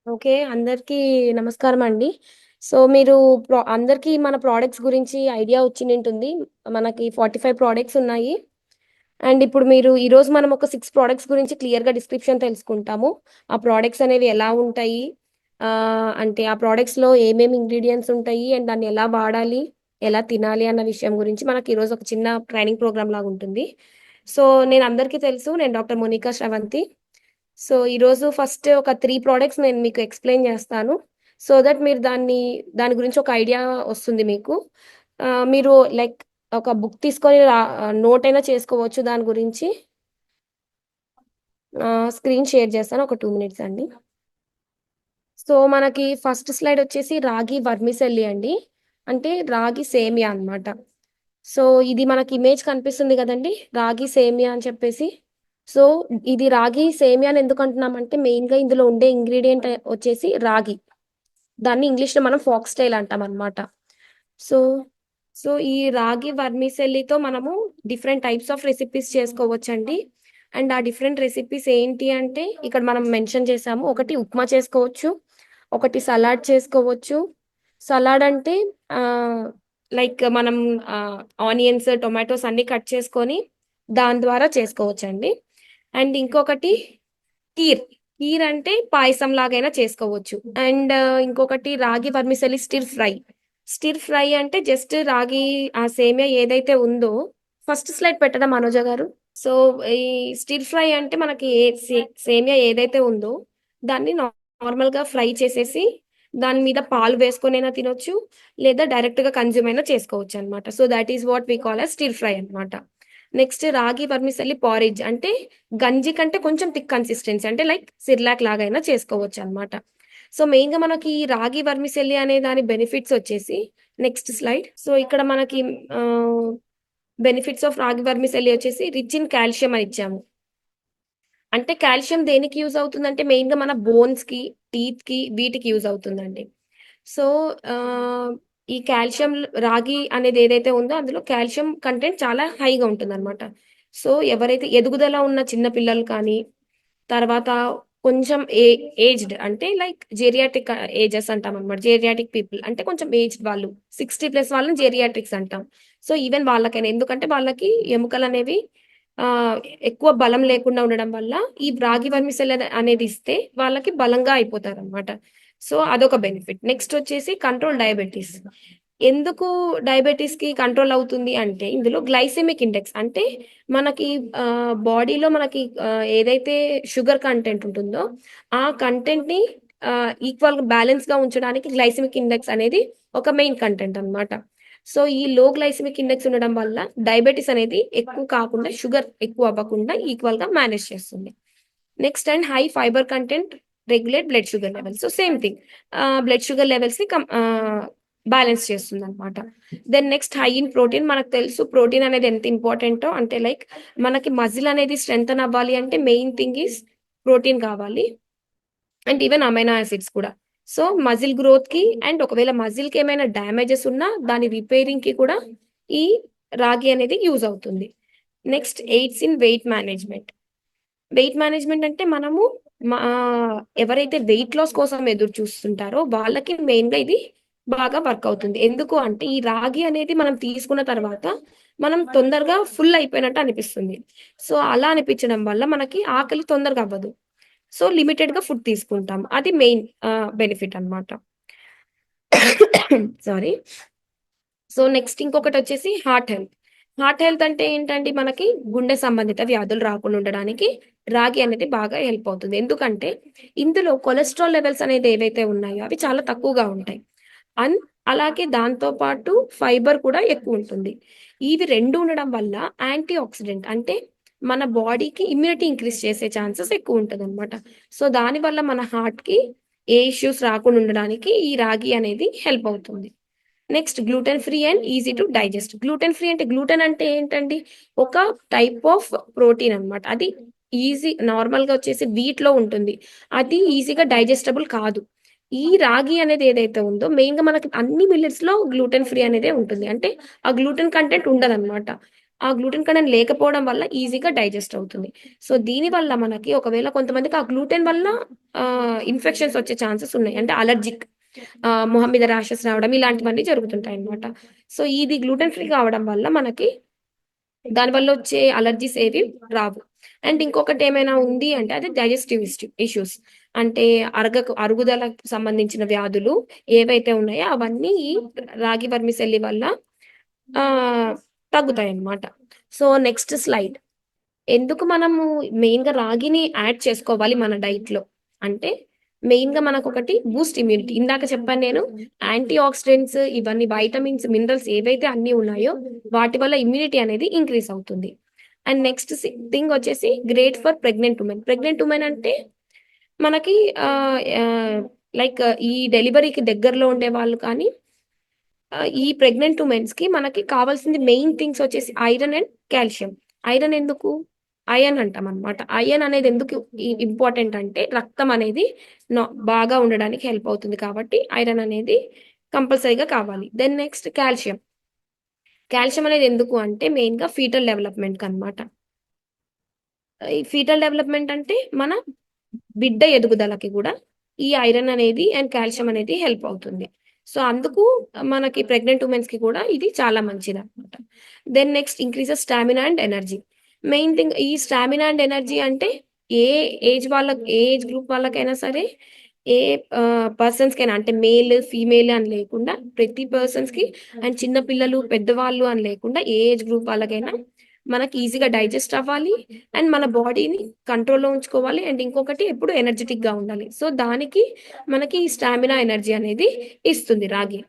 Okay. అందరికీ నమస్కారమండి. So, మీరు అందరికీ మన ప్రొడక్ట్స్ గురించి ఐడియా వచ్చినుంటుంది. మనకి 45 ప్రొడక్ట్స్ ఉన్నాయి. అండ్ ఇప్పుడు మీరు ఈరోజు మనం ఒక 6 ప్రొడక్ట్స్ గురించి క్లియర్‌గా డిస్క్రిప్షన్ తెలుసుకుంటాము. ఆ ప్రొడక్ట్స్ అనేవి ఎలా ఉంటాయి? అంటే ఆ ప్రొడక్ట్స్‌లో ఏమేమి ఇంగ్రీడియెంట్స్ ఉంటాయి? అండ్ దాన్ని ఎలా వాడాలి? ఎలా తినాలి? అన్న విషయం గురించి మనకి ఈరోజు ఒక చిన్న ట్రైనింగ్ ప్రోగ్రామ్ లాగుంటుంది. సో, నేను అందరికీ తెలుసు. నేను డాక్టర్ మోనికా శ్రవంతి. సో, ఈరోజు ఫస్ట్ ఒక 3 ప్రొడక్ట్స్ నేను మీకు ఎక్స్‌ప్లెయిన్ జేస్తాను. సో దట్ మీరు దాని గురించి ఒక ఐడియా వస్తుంది మీకు. మీరు లైక్ ఒక బుక్ తీసుకొని నోట్ అయినా చేసుకోవచ్చు దాని గురించి. స్క్రీన్ షేర్ చేస్తాను. ఒక 2 మినిట్స్ అండి. సో, మనకి ఫస్ట్ స్లైడ్ వచ్చేసి రాగి వర్మిసెల్లి అండి. అంటే రాగి సేమియా అన్నమాట. సో, ఇది మనకి ఇమేజ్ కనిపిస్తుంది గదండీ! రాగి సేమియా అని చెప్పేసి. సో, ఇది రాగి సేమియా అని ఎందుకంటున్నామంటే మెయిన్‌గా ఇందులో ఉండే ఇంగ్రీడియెంట్ వచ్చేసి రాగి. దాన్ని ఇంగ్లీష్‌లో మనం ఫాక్స్‌టైల్ అంటామనమాట. సో, సో, ఈ రాగి వర్మిసెల్లితో మనము డిఫరెంట్ టైప్స్ ఆఫ్ రెసిపీస్ చేసుకోవచ్చండి. అండ్ ఆ డిఫరెంట్ రెసిపీస్ ఏంటి అంటే ఇక్కడ మనం మెన్షన్ చేసాము. ఒకటి ఉప్మా చేసుకోవచ్చు. ఒకటి సలాడ్ చేసుకోవచ్చు. సలాడ్ అంటే ఆహ్, లైక్ మనం ఆనియన్స్, టొమాటోస్ అన్నీ కట్ చేసుకొని దాని ద్వారా చేసుకోవచ్చండి. అండ్ ఇంకొకటి కీర్. కీర్ అంటే పాయసం లాగైనా చేసుకోవచ్చు. అండ్ ఇంకొకటి రాగి vermicelli stir fry. Stir fry అంటే జస్ట్ రాగి ఆ సేమియా ఏదైతే ఉందో ఫస్ట్ స్లైడ్ పెట్టరా మనోజ గారు? సో, ఈ స్టిర్ ఫ్రై అంటే మనకి సేమియా ఏదైతే ఉందో దాన్ని నార్మల్‌గా ఫ్రై చేసేసి దాని మీద పాలు వేసుకొనైనా తినొచ్చు. లేదా డైరెక్ట్‌గా కన్జ్యూమ్ అయినా చేసుకోవచ్చనమాట. So, that is what we call as stir fry అనమాట. నెక్స్ట్ రాగి వర్మిసెల్లి పోరిజ్ అంటే గంజి కంటే కొంచెం థిక్ కన్సిస్టెన్సీ అంటే లైక్ సిర్లాక్ లాగైనా చేసుకోవచ్చనమాట. సో, మెయిన్‌గా మనకి ఈ రాగి వర్మిసెల్లి అనే దాని బెనిఫిట్స్ వచ్చేసి నెక్స్ట్ స్లైడ్. సో, ఇక్కడ మనకి ఆహ్, బెనిఫిట్స్ ఆఫ్ రాగి వర్మిసెల్లి వచ్చేసి రిచ్ ఇన్ కాల్షియం అని ఇచ్చాము. అంటే కాల్షియం దేనికి యూజ్ అవుతుందంటే మెయిన్‌గా మన బోన్స్‌కి, టీత్‌కి వీటికి యూజ్ అవుతుందండి. సో, ఆహ్, ఈ కాల్షియం రాగి అనేది ఏదైతే ఉందో అందులో కాల్షియం కంటెంట్ చాలా హైగా ఉంటుందనమాట. సో, ఎవరైతే ఎదుగుదల ఉన్న చిన్న పిల్లలు కానీ, తర్వాత కొంచెం ఏజ్డ్ అంటే లైక్ జెరియాట్రిక్ ఏజెస్ అంటామనమాట. జెరియాట్రిక్ పీపుల్ అంటే కొంచెం ఏజ్డ్ వాళ్ళు. 60 ప్లస్ వాళ్ళని జెరియాట్రిక్స్ అంటాం. సో, ఈవెన్ వాళ్ళకైనా ఎందుకంటే వాళ్ళకి ఎముకలనేవి ఆహ్, ఎక్కువ బలం లేకుండా ఉండడం వల్ల ఈ రాగి వర్మిసెల్లి అనేది ఇస్తే వాళ్ళకి బలంగా అయిపోతారనమాట. సో, అదొక బెనిఫిట్. నెక్స్ట్ వచ్చేసి కంట్రోల్ డయాబెటిస్. ఎందుకు డయాబెటిస్‌కి కంట్రోల్ అవుతుంది అంటే ఇందులో గ్లైసెమిక్ ఇండెక్స్ అంటే మనకి బాడీలో మనకి ఏదైతే షుగర్ కంటెంట్ ఉంటుందో, ఆ కంటెంట్‌ని ఈక్వల్‌గా బ్యాలెన్స్‌గా ఉంచడానికి గ్లైసెమిక్ ఇండెక్స్ అనేది ఒక మెయిన్ కంటెంట్ అన్నమాట. సో, ఈ లో గ్లైసెమిక్ ఇండెక్స్ ఉండడం వల్ల డయాబెటిస్ అనేది ఎక్కువ కాకుండా, షుగర్ ఎక్కువ అవ్వకుండా ఈక్వల్‌గా మేనేజ్ చేస్తుంది. Next and high fibre content regulate blood sugar levels. So, same thing blood sugar లెవెల్స్‌ని బ్యాలెన్స్ చేస్తుందన్నమాట. Then next high in protein. మనకు తెలుసు ప్రోటీన్ అనేది ఎంత ఇంపార్టెంటో. అంటే లైక్ మనకి మజిల్ అనేది స్ట్రెంథెన్ అవ్వాలి అంటే మెయిన్ థింగ్ ఈస్ ప్రోటీన్ కావాలి. అండ్ ఈవెన్ అమైనో యాసిడ్స్ కూడా. సో, మజిల్ గ్రోత్‌కి అండ్ ఒకవేళ మజిల్‌కి ఏమైనా డ్యామేజెస్ ఉన్నా దాని రిపేరింగ్‌కి కూడా ఈ రాగి అనేది యూజ్ అవుతుంది. Next AIDS in weight management. Weight management అంటే మనము మా ఎవరైతే వెయిట్ లాస్ కోసం ఎదురు చూస్తుంటారో వాళ్ళకి మెయిన్‌గా ఇది బాగా వర్క్ అవుతుంది. ఎందుకు అంటే ఈ రాగి అనేది మనం తీసుకున్న తర్వాత మనం తొందరగా ఫుల్ అయిపోయినట్టు అనిపిస్తుంది. సో, అలా అనిపించడం వల్ల మనకి ఆకలి తొందరగా అవ్వదు. సో, లిమిటెడ్‌గా ఫుడ్ తీసుకుంటాం. అది మెయిన్ బెనిఫిట్ అన్నమాట. సారీ. సో, నెక్స్ట్ ఇంకొకటొచ్చేసి హార్ట్ హెల్త్. హార్ట్ హెల్త్ అంటే ఏంటండి మనకి గుండె సంబంధిత వ్యాధులు రాకుండా ఉండడానికి రాగి అనేది బాగా హెల్ప్ అవుతుంది. ఎందుకంటే ఇందులో కొలెస్ట్రాల్ లెవెల్స్ అనేది ఏవైతే ఉన్నాయో అవి చాలా తక్కువగా ఉంటాయి. అన్ అలాగే దాంతో పాటు ఫైబర్ కూడా ఎక్కువుంటుంది. ఇవి 2 ఉండడం వల్ల యాంటీ ఆక్సిడెంట్ అంటే మన బాడీకి ఇమ్యూనిటీ ఇంక్రీజ్ చేసే ఛాన్సెస్ ఎక్కువుంటదనమాట. సో, దానివల్ల మన హార్ట్‌కి ఏ ఇష్యూస్ రాకుండా ఉండడానికి ఈ రాగి అనేది హెల్ప్ అవుతుంది. Next gluten free and easy to digest. Gluten free అంటే గ్లూటెన్ అంటే ఏంటండి? ఒక టైప్ ఆఫ్ ప్రోటీన్ అన్నమాట. అది నార్మల్‌గా వచ్చేసి వీట్‌లో ఉంటుంది. అది ఈజీగా డైజెస్టబుల్ కాదు. ఈ రాగి అనేది ఏదైతే ఉందో మెయిన్‌గా మనకి అన్ని మిల్లెట్స్‌లో గ్లూటెన్ ఫ్రీ అనేదే ఉంటుంది. అంటే ఆ గ్లూటెన్ కంటెంట్ ఉండదన్నమాట. ఆ గ్లూటెన్ కంటెంట్ లేకపోవడం వల్ల ఈజీగా డైజెస్ట్ అవుతుంది. సో, దీనివల్ల మనకి ఒకవేళ కొంతమందికి ఆ గ్లూటెన్ వల్ల ఇన్ఫెక్షన్స్ వచ్చే ఛాన్సెస్ ఉన్నాయి. అంటే అలర్జిక్ మొహం మీద ర్యాషెస్ రావడం ఇలాంటివన్నీ జరుగుతుంటాయన్నమాట. సో, ఇది గ్లూటెన్ ఫ్రీ కావడం వల్ల మనకి దానివల్ల వచ్చే అలర్జీస్ ఏవి రావు. అండ్ ఇంకొకటేమైనా ఉంది అంటే అది డైజెస్టివ్ ఇష్యూస్. అంటే అరుగుదలకు సంబంధించిన వ్యాధులు ఏవైతే ఉన్నాయో అవన్నీ ఈ రాగి వర్మిసెల్లి వల్ల ఆహ్, తగ్గుతాయన్నమాట. So, next slide. ఎందుకు మనము మెయిన్‌గా రాగిని యాడ్ చేసుకోవాలి మన డైట్‌లో అంటే, మెయిన్‌గా మనకొకటి బూస్ట్ ఇమ్యూనిటీ. ఇందాక చెప్పాను నేను యాంటీ ఆక్సిడెంట్స్ ఇవన్నీ వైటమిన్స్, మినరల్స్ ఏవైతే అన్నీ ఉన్నాయో వాటి వల్ల ఇమ్యూనిటీ అనేది ఇంక్రీజ్ అవుతుంది. అండ్ నెక్స్ట్ థింగ్ వచ్చేసి great for pregnant women. Pregnant women అంటే మనకి ఆహ్, ఆహ్, లైక్ ఈ డెలివరీకి దగ్గరలో ఉండేవాళ్ళు కానీ ఈ ప్రెగ్నెంట్ వుమెన్స్‌కి మనకి కావాల్సింది మెయిన్ థింగ్స్ వచ్చేసి ఐరన్ అండ్ కాల్షియం. ఐరన్ ఎందుకు? అయర్న్ అంటామనమాట. అయర్న్ అనేది ఎందుకు ఇంపార్టెంట్ అంటే రక్తం అనేది బాగా ఉండడానికి హెల్ప్ అవుతుంది కాబట్టి ఐరన్ అనేది కంపల్సరీగా కావాలి. Then next calcium. కాల్షియం అనేది ఎందుకు అంటే మెయిన్‌గా ఫీటల్ డెవలప్‌మెంట్‌కనమాట. ఈ ఫీటల్ డెవలప్‌మెంట్ అంటే మన బిడ్డ ఎదుగుదలకి గూడా ఈ ఐరన్ అనేది అండ్ కాల్షియం అనేది హెల్ప్ అవుతుంది. సో, అందుకు మనకి ప్రెగ్నెంట్ వుమెన్స్‌కి కూడా ఇది చాలా మంచిదనమాట. Then next increases stamina and energy. Main thing ఈ స్టామినా అండ్ ఎనర్జీ అంటే ఏ ఏ ఏజ్ గ్రూప్ వాళ్ళకైనా సరే, ఏ పర్సన్స్‌కైనా అంటే మేల్, ఫీమేల్ అని లేకుండా ప్రతి పర్సన్స్‌కి అండ్ చిన్న పిల్లలు, పెద్దవాళ్ళు అని లేకుండా ఏ ఏజ్ గ్రూప్ వాళ్ళకైనా మనకి ఈజీగా డైజెస్ట్ అవ్వాలి. అండ్ మన బాడీని కంట్రోల్‌లో ఉంచుకోవాలి. అండ్ ఇంకొకటి ఎప్పుడు ఎనర్జిటిక్‌గా ఉండాలి. సో, దానికి మనకి స్టామినా, ఎనర్జీ అనేది ఇస్తుంది రాగి.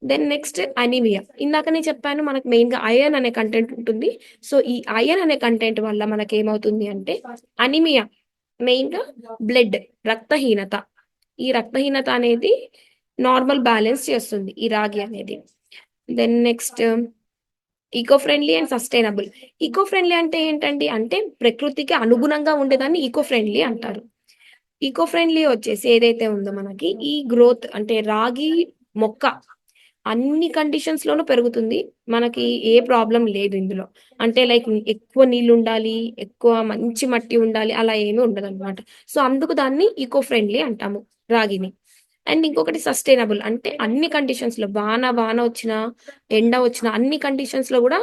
Then next anaemia. ఇందాకనే చెప్పాను మనకు మెయిన్‌గా ఐరన్ అనే కంటెంట్ ఉంటుంది. సో, ఈ ఐరన్ అనే కంటెంట్ వల్ల మనకేమవుతుంది అంటే అనీమియా మెయిన్‌గా బ్లడ్ రక్తహీనత. ఈ రక్తహీనత అనేది నార్మల్ బ్యాలెన్స్ చేస్తుంది ఈ రాగి అనేది. Then next eco friendly and sustainable. Eco friendly అంటే ఏంటండి? అంటే ప్రకృతికి అనుగుణంగా ఉండేదాన్ని ఈకో ఫ్రెండ్లీ అంటారు. ఈకో ఫ్రెండ్లీ వచ్చేసి ఏదైతే ఉందో మనకి ఈ గ్రోత్ అంటే రాగి మొక్క అన్ని కండిషన్స్‌లోనూ పెరుగుతుంది. మనకి ఏ ప్రాబ్లమ్ లేదు ఇందులో. అంటే లైక్ ఎక్కువ నీళ్లుండాలి, ఎక్కువ మంచి మట్టి ఉండాలి అలా ఏమి ఉండదనమాట. సో, అందుకు దాన్ని ఈకో ఫ్రెండ్లీ అంటాము రాగిని. అండ్ ఇంకొకటి సస్టైనబుల్ అంటే అన్ని కండిషన్స్‌లో వాన వచ్చినా, ఎండ వచ్చినా అన్ని కండిషన్స్‌లో గూడా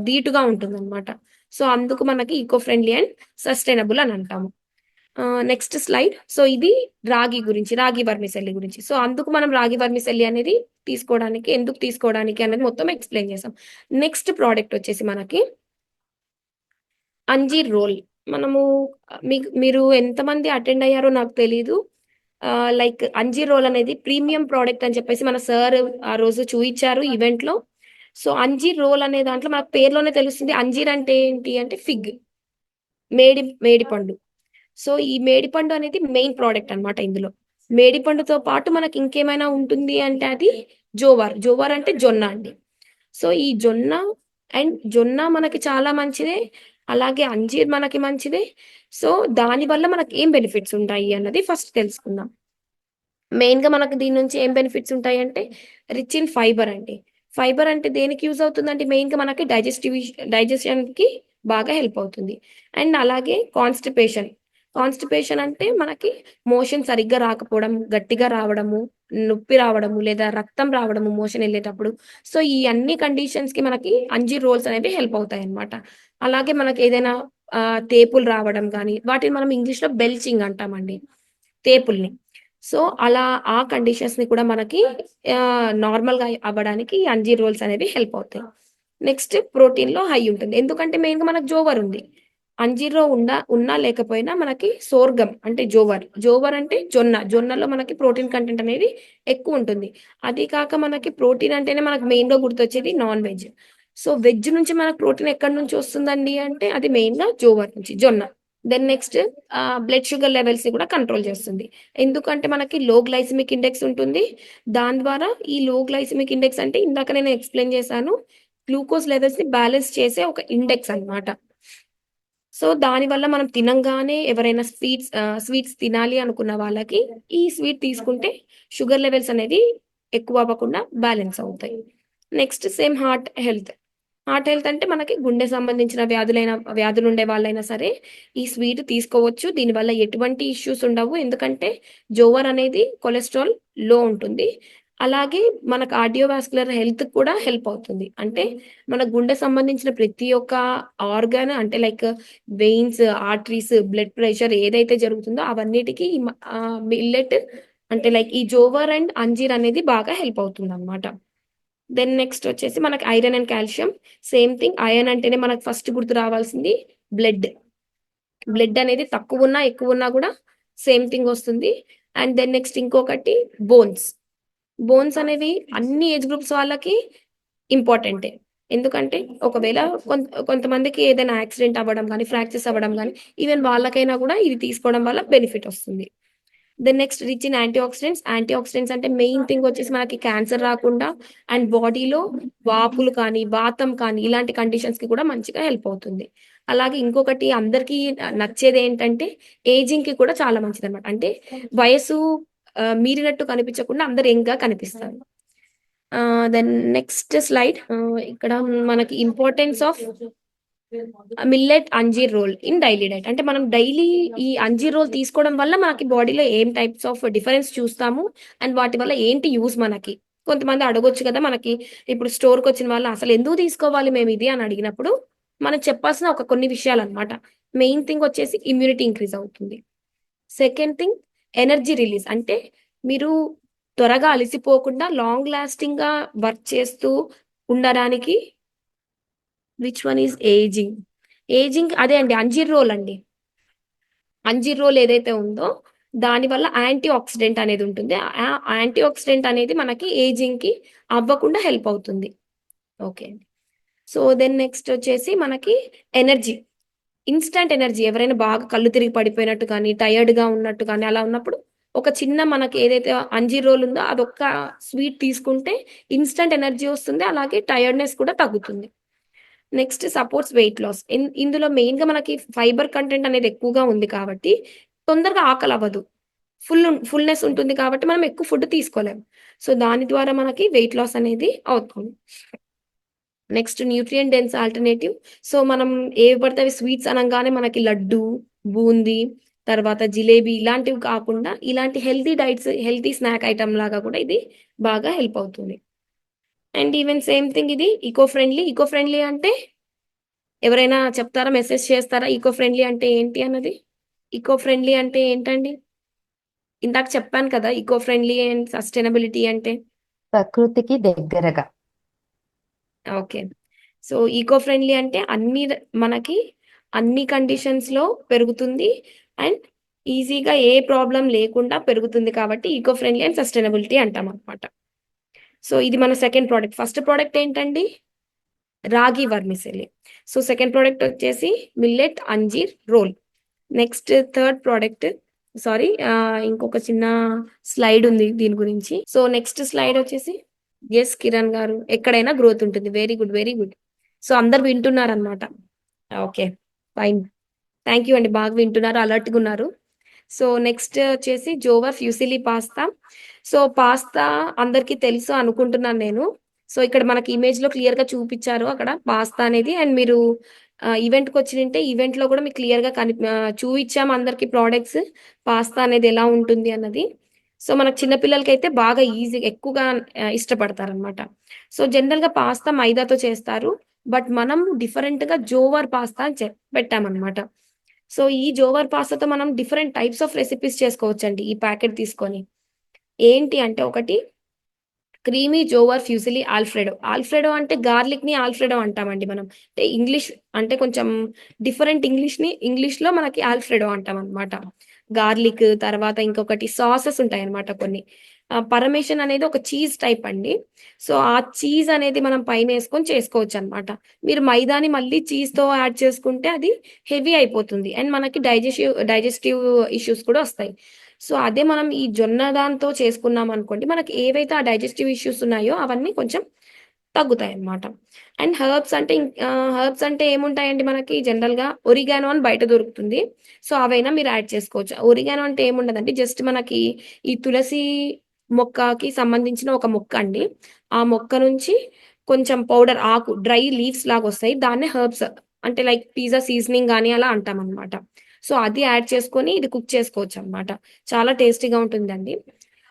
ధీటుగా ఉంటుందనమాట. సో, అందుకు మనకి ఈకో ఫ్రెండ్లీ అండ్ సస్టైనబుల్ అని అంటాము. Next slide. సో, ఇది రాగి గురించి, రాగి వర్మిసెల్లి గురించి. సో, అందుకు మనం రాగి వర్మిసెల్లి అనేది ఎందుకు తీసుకోవడానికి అనేది మొత్తం ఎక్స్‌ప్లెయిన్ చేసాం. నెక్స్ట్ ప్రొడక్ట్ వచ్చేసి మనకి అంజీర్ రోల్. మనము మీరు ఎంతమంది అటెండ్ అయ్యారో నాకు తెలీదు. లైక్ అంజీర్ రోల్ అనేది ప్రీమియం ప్రొడక్ట్ అని చెప్పేసి మన సార్ ఆ రోజు చూయిచ్చారు ఈవెంట్‌లో. సో, అంజీర్ రోల్ అనే దాంట్లో మనకు పేరులోనే తెలుస్తుంది. అంజీర్ అంటే ఏంటి అంటే ఫిగ్. మేడిపండు. సో, ఈ మేడిపండు అనేది మెయిన్ ప్రొడక్ట్ అన్నమాట ఇందులో. మేడిపండుతో పాటు మనకి ఇంకేమైనా ఉంటుంది అంటే అది జోవార్. జోవార్ అంటే జొన్న అండి. సో, ఈ జొన్న మనకి చాలా మంచిదే. అలాగే అంజీర్ మనకి మంచిదే. సో, దానివల్ల మనకి ఏం బెనిఫిట్స్ ఉంటాయి అన్నది ఫస్ట్ తెలుసుకుందాం. మెయిన్‌గా మనకు దీని నుంచి ఏం బెనిఫిట్స్ ఉంటాయంటే, రిచ్ ఇన్ ఫైబర్ అండి. ఫైబర్ అంటే దేనికి యూజ్ అవుతుందంటే మెయిన్‌గా మనకి డైజెషన్‌కి బాగా హెల్ప్ అవుతుంది. అండ్ అలాగే కాన్‌స్టిపేషన్ అంటే మనకి మోషన్ సరిగ్గా రాకపోవడం, గట్టిగా రావడము, నొప్పి రావడము, లేదా రక్తం రావడము మోషన్ ఎళ్ళేటప్పుడు. సో, ఈ అన్ని కండిషన్స్‌కి మనకి అంజీర్ రోల్స్ అనేవి హెల్ప్ అవుతాయన్నమాట. అలాగే మనకేదైనా తేపులు రావడం గానీ, వాటిని మనం ఇంగ్లీష్‌లో బెల్చింగ్ అంటామండి. తేపుల్ని. సో, అలా ఆ కండిషన్స్‌ని కూడా మనకి నార్మల్‌గా అవ్వడానికి ఈ అంజీర్ రోల్స్ అనేవి హెల్ప్ అవుతాయి. నెక్స్ట్ ప్రోటీన్‌లో హై ఉంటుంది. ఎందుకంటే మెయిన్‌గా మనకు జోవర్ ఉంది. అంజీర్‌లో ఉన్నా లేకపోయినా మనకి సోర్గం అంటే జోవర్. జోవర్ అంటే జొన్న. జొన్నలో మనకి ప్రోటీన్ కంటెంట్ అనేది ఎక్కువుంటుంది. అది కాక మనకి ప్రోటీన్ అంటేనే మనకు మెయిన్‌గా గుర్తొచ్చేది నాన్ వెజ్. సో, వెజ్ నుంచి మనకు ప్రోటీన్ ఎక్కడి నుంచి వస్తుందండి అంటే అది మెయిన్‌గా జోవర్ నుంచి జొన్న. దెన్ నెక్స్ట్ బ్లడ్ షుగర్ లెవెల్స్‌ని కూడా కంట్రోల్ చేస్తుంది. ఎందుకంటే మనకి లో గ్లైసెమిక్ ఇండెక్స్ ఉంటుంది. దాని ద్వారా ఈ లో గ్లైసెమిక్ ఇండెక్స్ అంటే ఇందాక నేను ఎక్స్‌ప్లెయిన్ చేశాను. గ్లూకోజ్ లెవెల్స్‌ని బ్యాలెన్స్ చేసే ఒక ఇండెక్స్ అన్నమాట. సో, దానివల్ల మనం తినంగానే ఎవరైనా స్వీట్స్ తినాలి అనుకున్న వాళ్ళకి ఈ స్వీట్ తీసుకుంటే షుగర్ లెవెల్స్ అనేది ఎక్కువ అవ్వకుండా బ్యాలెన్స్ అవుతాయి. Next same heart health. Heart health అంటే మనకి గుండె సంబంధించిన వ్యాధులు ఉండే వాళ్ళైనా సరే ఈ స్వీట్ తీసుకోవచ్చు. దీనివల్ల ఎటువంటి ఇష్యూస్ ఉండవు. ఎందుకంటే జోవర్ అనేది కొలెస్ట్రాల్ లో ఉంటుంది. అలాగే మన కార్డియోవాస్కులర్ హెల్త్ కూడా హెల్ప్ అవుతుంది. అంటే మన గుండె సంబంధించిన ప్రతి ఒక్క ఆర్గాన్ అంటే like veins, arteries, blood pressure ఏదైతే జరుగుతుందో అవన్నిటికి మిల్లెట్ అంటే లైక్ ఈ జోవర్ అండ్ అంజీర్ అనేది బాగా హెల్ప్ అవుతుందన్నమాట. దెన్ నెక్స్ట్ వచ్చేసి మనకి iron and calcium. Same thing, iron అంటేనే మనకు ఫస్ట్ గుర్తు రావాల్సింది బ్లడ్. బ్లడ్ అనేది తక్కువున్నా, ఎక్కువున్నా కూడా సేమ్ థింగ్ వస్తుంది. అండ్ దెన్ నెక్స్ట్ ఇంకొకటి బోన్స్. బోన్స్ అనేవి అన్ని ఏజ్ గ్రూప్స్ వాళ్ళకి ఇంపార్టెంటే. ఎందుకంటే ఒకవేళ కొంతమందికి ఏదైనా యాక్సిడెంట్ అవ్వడం గానీ, ఫ్రాక్చర్స్ అవ్వడం గానీ, ఈవెన్ వాళ్ళకైనా కూడా ఇది తీసుకోవడం వల్ల బెనిఫిట్ వస్తుంది. Then next rich in antioxidants. Antioxidants అంటే మెయిన్ థింగ్ వచ్చేసి మనకి క్యాన్సర్ రాకుండా అండ్ బాడీలో వాపులు కానీ, వాతం కానీ ఇలాంటి కండిషన్స్ కి కూడా మంచిగా హెల్ప్ అవుతుంది. అలాగే ఇంకొకటి అందరికీ నచ్చేది ఏంటంటే ఏజింగ్ కి కూడా చాలా మంచిదన్నమాట. అంటే వయసు మీరినట్టు కనిపించకుండా అందరు యంగ్ గా కనిపిస్తారు. Then next slide. ఇక్కడ మనకి ఇంపార్టెన్స్ ఆఫ్ మిల్లెట్ అంజీర్ రోల్ ఇన్ డైలీ డైట్. అంటే మనం డైలీ ఈ అంజీర్ రోల్ తీసుకోవడం వల్ల మనకి బాడీలో ఏం టైప్స్ ఆఫ్ డిఫరెన్స్ చూస్తాము అండ్ వాటి వల్ల ఏంటి యూజ్ మనకి. కొంతమంది అడగొచ్చు కదా మనకి, ఇప్పుడు స్టోర్కి వచ్చిన వాళ్ళు అసలు ఎందుకు తీసుకోవాలి మేము ఇది అని అడిగినప్పుడు మనం చెప్పాల్సిన ఒక కొన్ని విషయాలు అనమాట. మెయిన్ థింగ్ వచ్చేసి ఇమ్యూనిటీ ఇంక్రీజ్ అవుతుంది. Second thing energy release. అంటే మీరు త్వరగా అలసిపోకుండా లాంగ్ లాస్టింగ్ గా వర్క్ చేస్తూ ఉండడానికి. Which one is ageing. Ageing అదే అండి అంజీర్ రోల్ అండి. అంజీర్ రోల్ ఏదైతే ఉందో దానివల్ల యాంటీ ఆక్సిడెంట్ అనేది ఉంటుంది. ఆ యాంటీ ఆక్సిడెంట్ అనేది మనకి ఏజింగ్ కి అవ్వకుండా హెల్ప్ అవుతుంది. ఓకే. సో దెన్ నెక్స్ట్ వచ్చేసి మనకి ఎనర్జీ, ఇన్స్టంట్ ఎనర్జీ. ఎవరైనా బాగా కళ్ళు తిరిగి పడిపోయినట్టు కానీ, టైర్డ్ గా ఉన్నట్టు కానీ అలా ఉన్నప్పుడు ఒక చిన్న మనకి ఏదైతే అంజీర్ రోల్ ఉందో అదొక్క స్వీట్ తీసుకుంటే ఇన్స్టంట్ ఎనర్జీ వస్తుంది. అలాగే టైర్డ్నెస్ కూడా తగ్గుతుంది. Next supports weight loss. ఇందులో మెయిన్ గా మనకి ఫైబర్ కంటెంట్ అనేది ఎక్కువగా ఉంది కాబట్టి తొందరగా ఆకలి అవ్వదు. ఫుల్నెస్ ఉంటుంది కాబట్టి మనం ఎక్కువ ఫుడ్ తీసుకోలేము. సో దాని ద్వారా మనకి వెయిట్ లాస్ అనేది అవుతుంది. Next nutrient dense alternative. So మనం ఏవి పడితే అవి స్వీట్స్ అనగానే మనకి లడ్డు, బూందీ, తర్వాత జిలేబీ ఇలాంటివి కాకుండా ఇలాంటి healthy diets, healthy snack item లాగా కూడా ఇది బాగా హెల్ప్ అవుతుంది. అండ్ ఈవెన్ సేమ్ థింగ్ ఇది ఈకో ఫ్రెండ్లీ. ఈకో ఫ్రెండ్లీ అంటే ఎవరైనా చెప్తారా, మెసేజ్ చేస్తారా ఈకో ఫ్రెండ్లీ అంటే ఏంటి అన్నది? ఈకో ఫ్రెండ్లీ అంటే ఏంటండి? ఇందాక చెప్పాను కదా ఈకో ఫ్రెండ్లీ అండ్ సస్టైనబిలిటీ అంటే. ప్రకృతికి దగ్గరగా. ఓకే. సో ఈకో ఫ్రెండ్లీ అంటే మనకి అన్ని కండిషన్స్ లో పెరుగుతుంది అండ్ ఈజీగా ఏ ప్రాబ్లం లేకుండా పెరుగుతుంది కాబట్టి ఈకో ఫ్రెండ్లీ అండ్ సస్టైనబిలిటీ అంటాం అనమాట. సో ఇది మన సెకండ్ ప్రోడక్ట్. ఫస్ట్ ప్రోడక్ట్ ఏంటండి? Ragi vermicelli. So second product వచ్చేసి మిల్లెట్ అంజీర్ roll. Next third product, sorry ఇంకొక చిన్న స్లైడ్ ఉంది దీని గురించి. సో నెక్స్ట్ స్లైడ్ వచ్చేసి ఎస్ కిరణ్ గారు, ఎక్కడైనా గ్రోత్ ఉంటుంది. Very good, very good. So అందరు వింటున్నారు అనమాట. Okay, fine. థ్యాంక్ యూ అండి, బాగా వింటున్నారు, అలర్ట్గా ఉన్నారు. సో నెక్స్ట్ వచ్చేసి జోవర్ ఫ్యూసిలీ పాస్తా. సో పాస్తా అందరికీ తెలుసు అనుకుంటున్నాను నేను. సో ఇక్కడ మనకి ఇమేజ్ లో క్లియర్ గా చూపించారు అక్కడ పాస్తా అనేది. అండ్ మీరు ఈవెంట్కి వచ్చింటే ఈవెంట్ లో కూడా మీకు క్లియర్ గా చూపించాము అందరికి ప్రోడక్ట్స్, పాస్తా అనేది ఎలా ఉంటుంది అన్నది. సో మనకు చిన్నపిల్లలకి అయితే బాగా ఈజీ ఎక్కువగా ఇష్టపడతారు అనమాట. సో జనరల్ గా పాస్తా మైదాతో చేస్తారు, బట్ మనం డిఫరెంట్ గా జోవర్ పాస్తా అని పెట్టామన్నమాట. సో ఈ జోవర్ పాస్తాతో మనం డిఫరెంట్ టైప్స్ ఆఫ్ రెసిపీస్ చేసుకోవచ్చండి ఈ ప్యాకెట్ తీసుకొని. ఏంటి అంటే ఒకటి క్రీమీ జోవర్ ఫ్యూసిలీ ఆల్ఫ్రెడో. ఆల్ఫ్రెడో అంటే గార్లిక్ ని ఆల్ఫ్రెడో అంటామండి మనం. అంటే ఇంగ్లీష్ అంటే కొంచెం డిఫరెంట్ ఇంగ్లీష్ లో మనకి ఆల్ఫ్రెడో అంటాం అనమాట. గార్లిక్ తర్వాత ఇంకొకటి సాసెస్ ఉంటాయి అనమాట కొన్ని. పరమేషన్ అనేది ఒక చీజ్ టైప్ అండి. సో ఆ చీజ్ అనేది మనం పైన వేసుకొని చేసుకోవచ్చు అనమాట. మీరు మైదాని మళ్ళీ చీజ్ తో యాడ్ చేసుకుంటే అది హెవీ అయిపోతుంది అండ్ మనకి డైజెస్టివ్ ఇష్యూస్ కూడా వస్తాయి. సో అదే మనం ఈ జొన్న దాంతో చేసుకున్నాం అనుకోండి, మనకి ఏవైతే ఆ డైజెస్టివ్ ఇష్యూస్ ఉన్నాయో అవన్నీ కొంచెం తగ్గుతాయి అన్నమాట. అండ్ హర్బ్స్ అంటే ఏముంటాయండి మనకి జనరల్ గా ఒరిగానో అని బయట దొరుకుతుంది. సో అవైనా మీరు యాడ్ చేసుకోవచ్చు. ఒరిగానో అంటే ఏముండదండి, జస్ట్ మనకి ఈ తులసి మొక్కకి సంబంధించిన ఒక మొక్క అండి. ఆ మొక్క నుంచి కొంచెం పౌడర్ ఆకు డ్రై లీవ్స్ లాగా వస్తాయి. దాన్నే హెర్బ్స్ అంటే లైక్ పిజ్జా సీజనింగ్ గాని అలా అంటామనమాట. సో, అది యాడ్ చేసుకొని ఇది కుక్ చేసుకోవచ్చనమాట. చాలా టేస్టీగా ఉంటుందండి.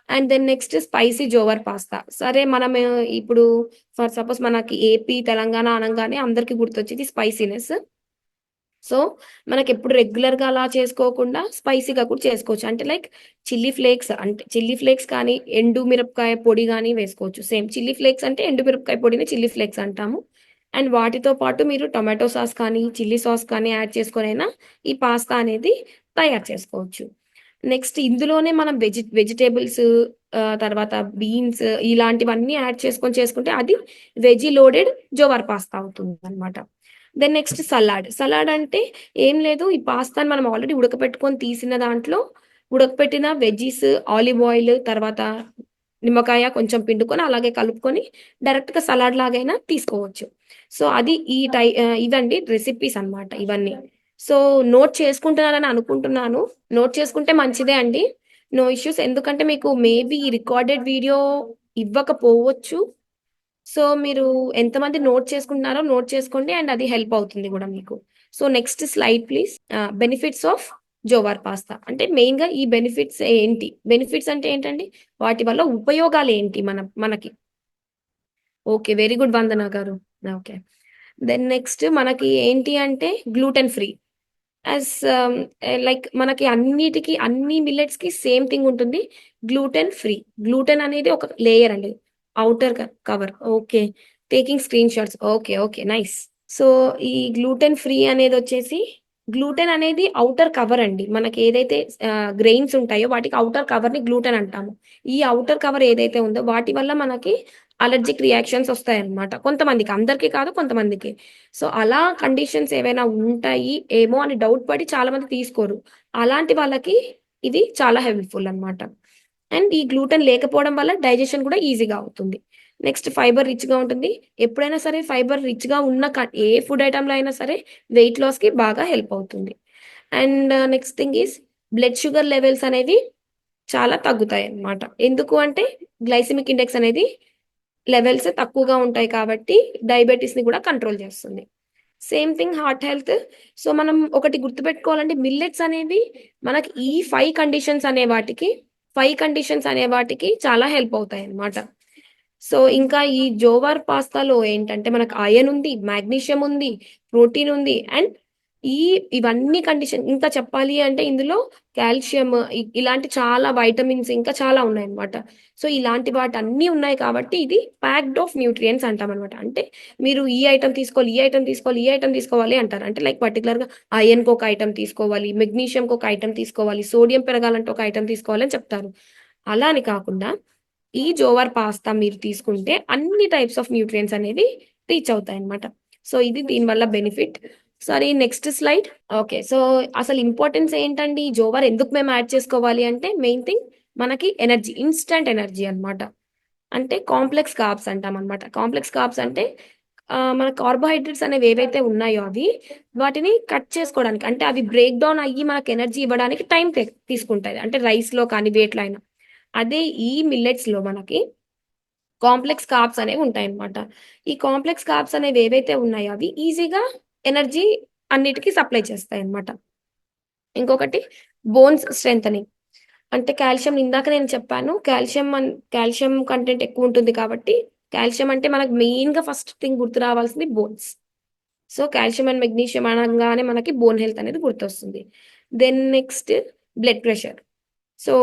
And then next spicy jowar pasta. సరే మనం ఇప్పుడు ఫర్ సపోజ్ మనకి ఏపీ, తెలంగాణ అనంగానే అందరికి గుర్తొచ్చేది స్పైసీనెస్. సో, మనకెప్పుడు రెగ్యులర్‌గా అలా చేసుకోకుండా స్పైసీగా కూడా చేసుకోవచ్చు. అంటే లైక్ చిల్లీ ఫ్లేక్స్ అంటే చిల్లీ ఫ్లేక్స్ కానీ, ఎండు మిరపకాయ పొడి గాని వేసుకోవచ్చు. సేమ్ చిల్లీ ఫ్లేక్స్ అంటే ఎండు మిరపకాయ పొడిని చిల్లీ ఫ్లేక్స్ అంటాము. అండ్ వాటితో పాటు మీరు టొమాటో సాస్ కానీ, చిల్లీ సాస్ కానీ యాడ్ చేసుకొనైనా ఈ పాస్తా అనేది తయారు చేసుకోవచ్చు. నెక్స్ట్ ఇందులోనే మనం వెజిటబుల్స్ తర్వాత బీన్స్ ఇలాంటివన్నీ యాడ్ చేసుకుంటే అది వెజ్జీ లోడెడ్ జోవర్ పాస్తా అవుతుందనమాట. Then next salad. సలాడ్ అంటే ఏం లేదు. ఈ పాస్తాని మనం ఆల్రెడీ ఉడకపెట్టుకొని తీసిన దాంట్లో ఉడకపెట్టిన వెజ్జీస్, ఆలివ్ ఆయిల్ తర్వాత నిమ్మకాయ కొంచెం పిండుకొని అలాగే కలుపుకొని డైరెక్ట్‌గా సలాడ్ లాగైనా తీసుకోవచ్చు. సో, అది ఇవండి రెసిపీస్ అన్నమాట ఇవన్నీ. సో, నోట్ చేసుకుంటున్నారని అనుకుంటున్నాను. నోట్ చేసుకుంటే మంచిదే అండి. No issues. ఎందుకంటే మీకు మేబీ ఈ రికార్డెడ్ వీడియో ఇవ్వకపోవచ్చు. సో, మీరు ఎంతమంది నోట్ చేసుకుంటున్నారో నోట్ చేసుకోండి. అండ్ అది హెల్ప్ అవుతుంది గూడా మీకు. So, next slide please. Benefits of jowar pasta. అంటే మెయిన్‌గా ఈ బెనిఫిట్స్ ఏంటి? బెనిఫిట్స్ అంటే ఏంటండి? వాటి వల్ల ఉపయోగాలేంటి మనకి? ఓకే. వెరీ గుడ్ వందన గారు. ఓకే. దెన్ నెక్స్ట్ మనకి ఏంటి అంటే గ్లూటెన్ ఫ్రీ. యాస్ లైక్ మనకి అన్నిటికి అన్ని మిల్లెట్స్‌కి సేమ్ థింగ్ ఉంటుంది. Gluten free. గ్లూటెన్ అనేది ఒక లేయర్ అండి. Outer cover. Okay. Taking screen shots. Okay. Okay. Nice. So, ఈ గ్లూటెన్ ఫ్రీ అనేదొచ్చేసి గ్లూటెన్ అనేది ఔటర్ కవర్ అండి. మనకి ఏదైతే గ్రెయిన్స్ ఉంటాయో వాటికి ఔటర్ కవర్‌ని గ్లూటెన్ అంటాము. ఈ ఔటర్ కవర్ ఏదైతే ఉందో వాటి వల్ల మనకి అలర్జిక్ రియాక్షన్స్ ఒస్తాయన్నమాట. కొంతమందికి. అందరికి కాదు కొంతమందికి. సో, అలా కండిషన్స్ ఏవైనా ఉంటాయి ఏమో అని డౌట్ పడి చాలామంది తీసుకోరు. అలాంటి వాళ్ళకి ఇది చాలా హెల్ప్‌ఫుల్ అన్నమాట. అండ్ ఈ గ్లూటెన్ లేకపోవడం వల్ల డైజెషన్ కూడా ఈజీగా అవుతుంది. నెక్స్ట్ ఫైబర్ రిచ్‌గా ఉంటుంది. ఎప్పుడైనా సరే ఫైబర్ రిచ్‌గా ఉన్న ఏ ఫుడ్ ఐటెమ్‌లో అయినా సరే వెయిట్ లాస్‌కి బాగా హెల్ప్ అవుతుంది. And next thing is blood sugar levels అనేవి చాలా తగ్గుతాయన్నమాట. ఎందుకు అంటే గ్లైసెమిక్ ఇండెక్స్ అనేది లెవెల్స్ తక్కువగా ఉంటాయి కాబట్టి డయాబెటిస్‌ని కూడా కంట్రోల్ చేస్తుంది. Same thing heart health. So, మనం ఒకటి గుర్తుపెట్టుకోవాలంటే మిల్లెట్స్ అనేవి మనకి ఈ 5 కండిషన్స్ అనే వాటికి చాలా హెల్ప్ అవుతాయన్నమాట. సో, ఇంకా ఈ జోవార్ పాస్తాలో ఏంటంటే మనకు ఐరన్ ఉంది, మాగ్నీషియం ఉంది, ప్రోటీన్ ఉంది. అండ్ ఈ ఇవన్నీ కండిషన్ ఇంకా చెప్పాలి అంటే ఇందులో కాల్షియం ఇలాంటి చాలా వైటమిన్స్ ఇంకా చాలా ఉన్నాయన్నమాట. సో, ఇలాంటి వాటన్నీ ఉన్నాయి కాబట్టి ఇది ప్యాక్డ్ ఆఫ్ న్యూట్రియంట్స్ అంటామన్నమాట. అంటే మీరు ఈ ఐటెమ్ తీసుకోవాలి, ఈ ఐటెమ్ తీసుకోవాలి, ఈ ఐటెమ్ తీసుకోవాలి అంటారు. అంటే లైక్ పర్టిక్యులర్‌గా ఐరన్‌కి ఒక ఐటెమ్ తీసుకోవాలి, మెగ్నీషియంకి ఒక ఐటెమ్ తీసుకోవాలి, సోడియం పెరగాలంటే ఒక ఐటెమ్ తీసుకోవాలి అని చెప్తారు. అలా అని కాకుండా ఈ జోవార్ పాస్తా మీరు తీసుకుంటే అన్ని టైప్స్ ఆఫ్ న్యూట్రియంట్స్ అనేవి రీచ్ అవుతాయన్నమాట. సో, ఇది దీనివల్ల బెనిఫిట్. సరే నెక్స్ట్ స్లైడ్. ఓకే. సో, అసలు ఇంపార్టెన్స్ ఏంటండి? ఈ జోవర్ ఎందుకు మేము యాడ్ చేసుకోవాలి అంటే మెయిన్ థింగ్ మనకి ఎనర్జీ, ఇన్‌స్టాంట్ ఎనర్జీ అన్నమాట. అంటే కాంప్లెక్స్ కార్బ్స్ అంటామన్నమాట. కాంప్లెక్స్ కార్బ్స్ అంటే మన కార్బోహైడ్రేట్స్ అనేవి ఏవైతే ఉన్నాయో అవి వాటిని కట్ చేసుకోవడానికి అంటే అవి బ్రేక్ డౌన్ అయ్యి మనకు ఎనర్జీ ఇవ్వడానికి టైం తీసుకుంటాయి. అంటే రైస్‌లో కానీ వేటిలో అయినా. అదే ఈ మిల్లెట్స్‌లో మనకి కాంప్లెక్స్ కార్బ్స్ అనేవి ఉంటాయన్నమాట. ఈ కాంప్లెక్స్ కార్బ్స్ అనేవి ఏవైతే ఉన్నాయో అవి ఈజీగా ఎనర్జీ అన్నిటికి సప్లై చేస్తాయన్నమాట. ఇంకొకటి బోన్స్ స్ట్రెంథెనింగ్. అంటే కాల్షియం ఇందాక నేను చెప్పాను. కాల్షియం కంటెంట్ ఎక్కువుంటుంది కాబట్టి కాల్షియం అంటే మనకు మెయిన్‌గా ఫస్ట్ థింగ్ గుర్తు రావాల్సింది bones. So, calcium and magnesium అనంగానే మనకి బోన్ హెల్త్ అనేది గుర్తొస్తుంది. Then next blood pressure. So,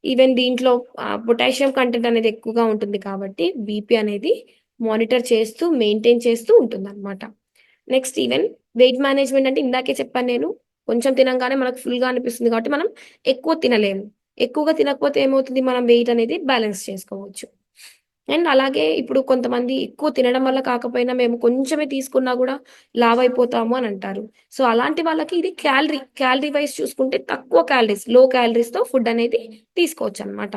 even దీంట్లో పొటాషియం కంటెంట్ అనేది ఎక్కువగా ఉంటుంది కాబట్టి బీపీ అనేది మానిటర్ చేస్తూ, మెయింటైన్ చేస్తూ ఉంటుందన్నమాట. నెక్స్ట్ ఈవెన్ వెయిట్ మేనేజ్‌మెంట్ అంటే ఇందాకే చెప్పాను నేను. కొంచెం తినంగానే మనకు ఫుల్‌గా అనిపిస్తుంది కాబట్టి మనం ఎక్కువ తినలేము. ఎక్కువగా తినకపోతే ఏమవుతుంది మనం వెయిట్ అనేది బ్యాలెన్స్ చేసుకోవచ్చు. అండ్ అలాగే ఇప్పుడు కొంతమంది ఎక్కువ తినడం వల్ల కాకపోయినా మేము కొంచెమే తీసుకున్నా గూడా లావైపోతాము అని అంటారు. సో, అలాంటి వాళ్ళకి ఇది క్యాలరీ వైస్ చూసుకుంటే తక్కువ క్యాలరీస్, లో క్యాలరీస్‌తో ఫుడ్ అనేది తీసుకోవచ్చనమాట.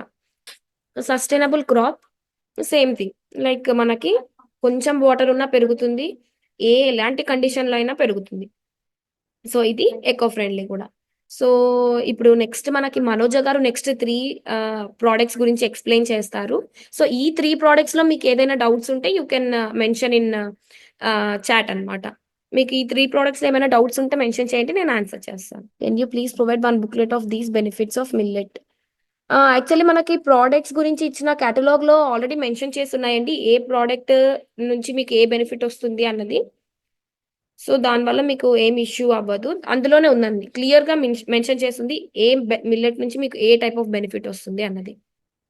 Sustainable crop same thing. Like మనకి కొంచెం వాటర్ ఉన్నా పెరుగుతుంది. ఎలాంటి కండిషన్‌లో అయినా పెరుగుతుంది. సో, ఇది ఎకో ఫ్రెండ్లీ కూడా. సో ఇప్పుడు నెక్స్ట్ మనకి మనోజ గారు నెక్స్ట్ 3 ప్రొడక్ట్స్ గురించి ఎక్స్‌ప్లెయిన్ చేస్తారు. సో ఈ 3 ప్రొడక్ట్స్‌లో మీకు ఏదైనా డౌట్స్ ఉంటే you can mention in chat అన్నమాట. మీకు ఈ 3 ప్రొడక్ట్స్‌లో ఏమైనా డౌట్స్ ఉంటే మెన్షన్ చేయండి. నేను ఆన్సర్ చేస్తాను. Can you please provide one booklet of these benefits of millet? Actually మనకి ప్రొడక్ట్స్ గురించి ఇచ్చిన కేటలాగ్‌లో ఆల్రెడీ మెన్షన్ చేసి ఉన్నాయండి. ఏ ప్రొడక్ట్ నుంచి మీకు ఏ బెనిఫిట్ వస్తుంది అన్నది. సో దానివల్ల మీకు ఏం ఇష్యూ అవ్వదు. అందులోనే ఉందండి. క్లియర్‌గా మెన్షన్ చేసుంది. ఏ మిల్లెట్ నుంచి మీకు ఏ టైప్ ఆఫ్ బెనిఫిట్ వస్తుంది అన్నది.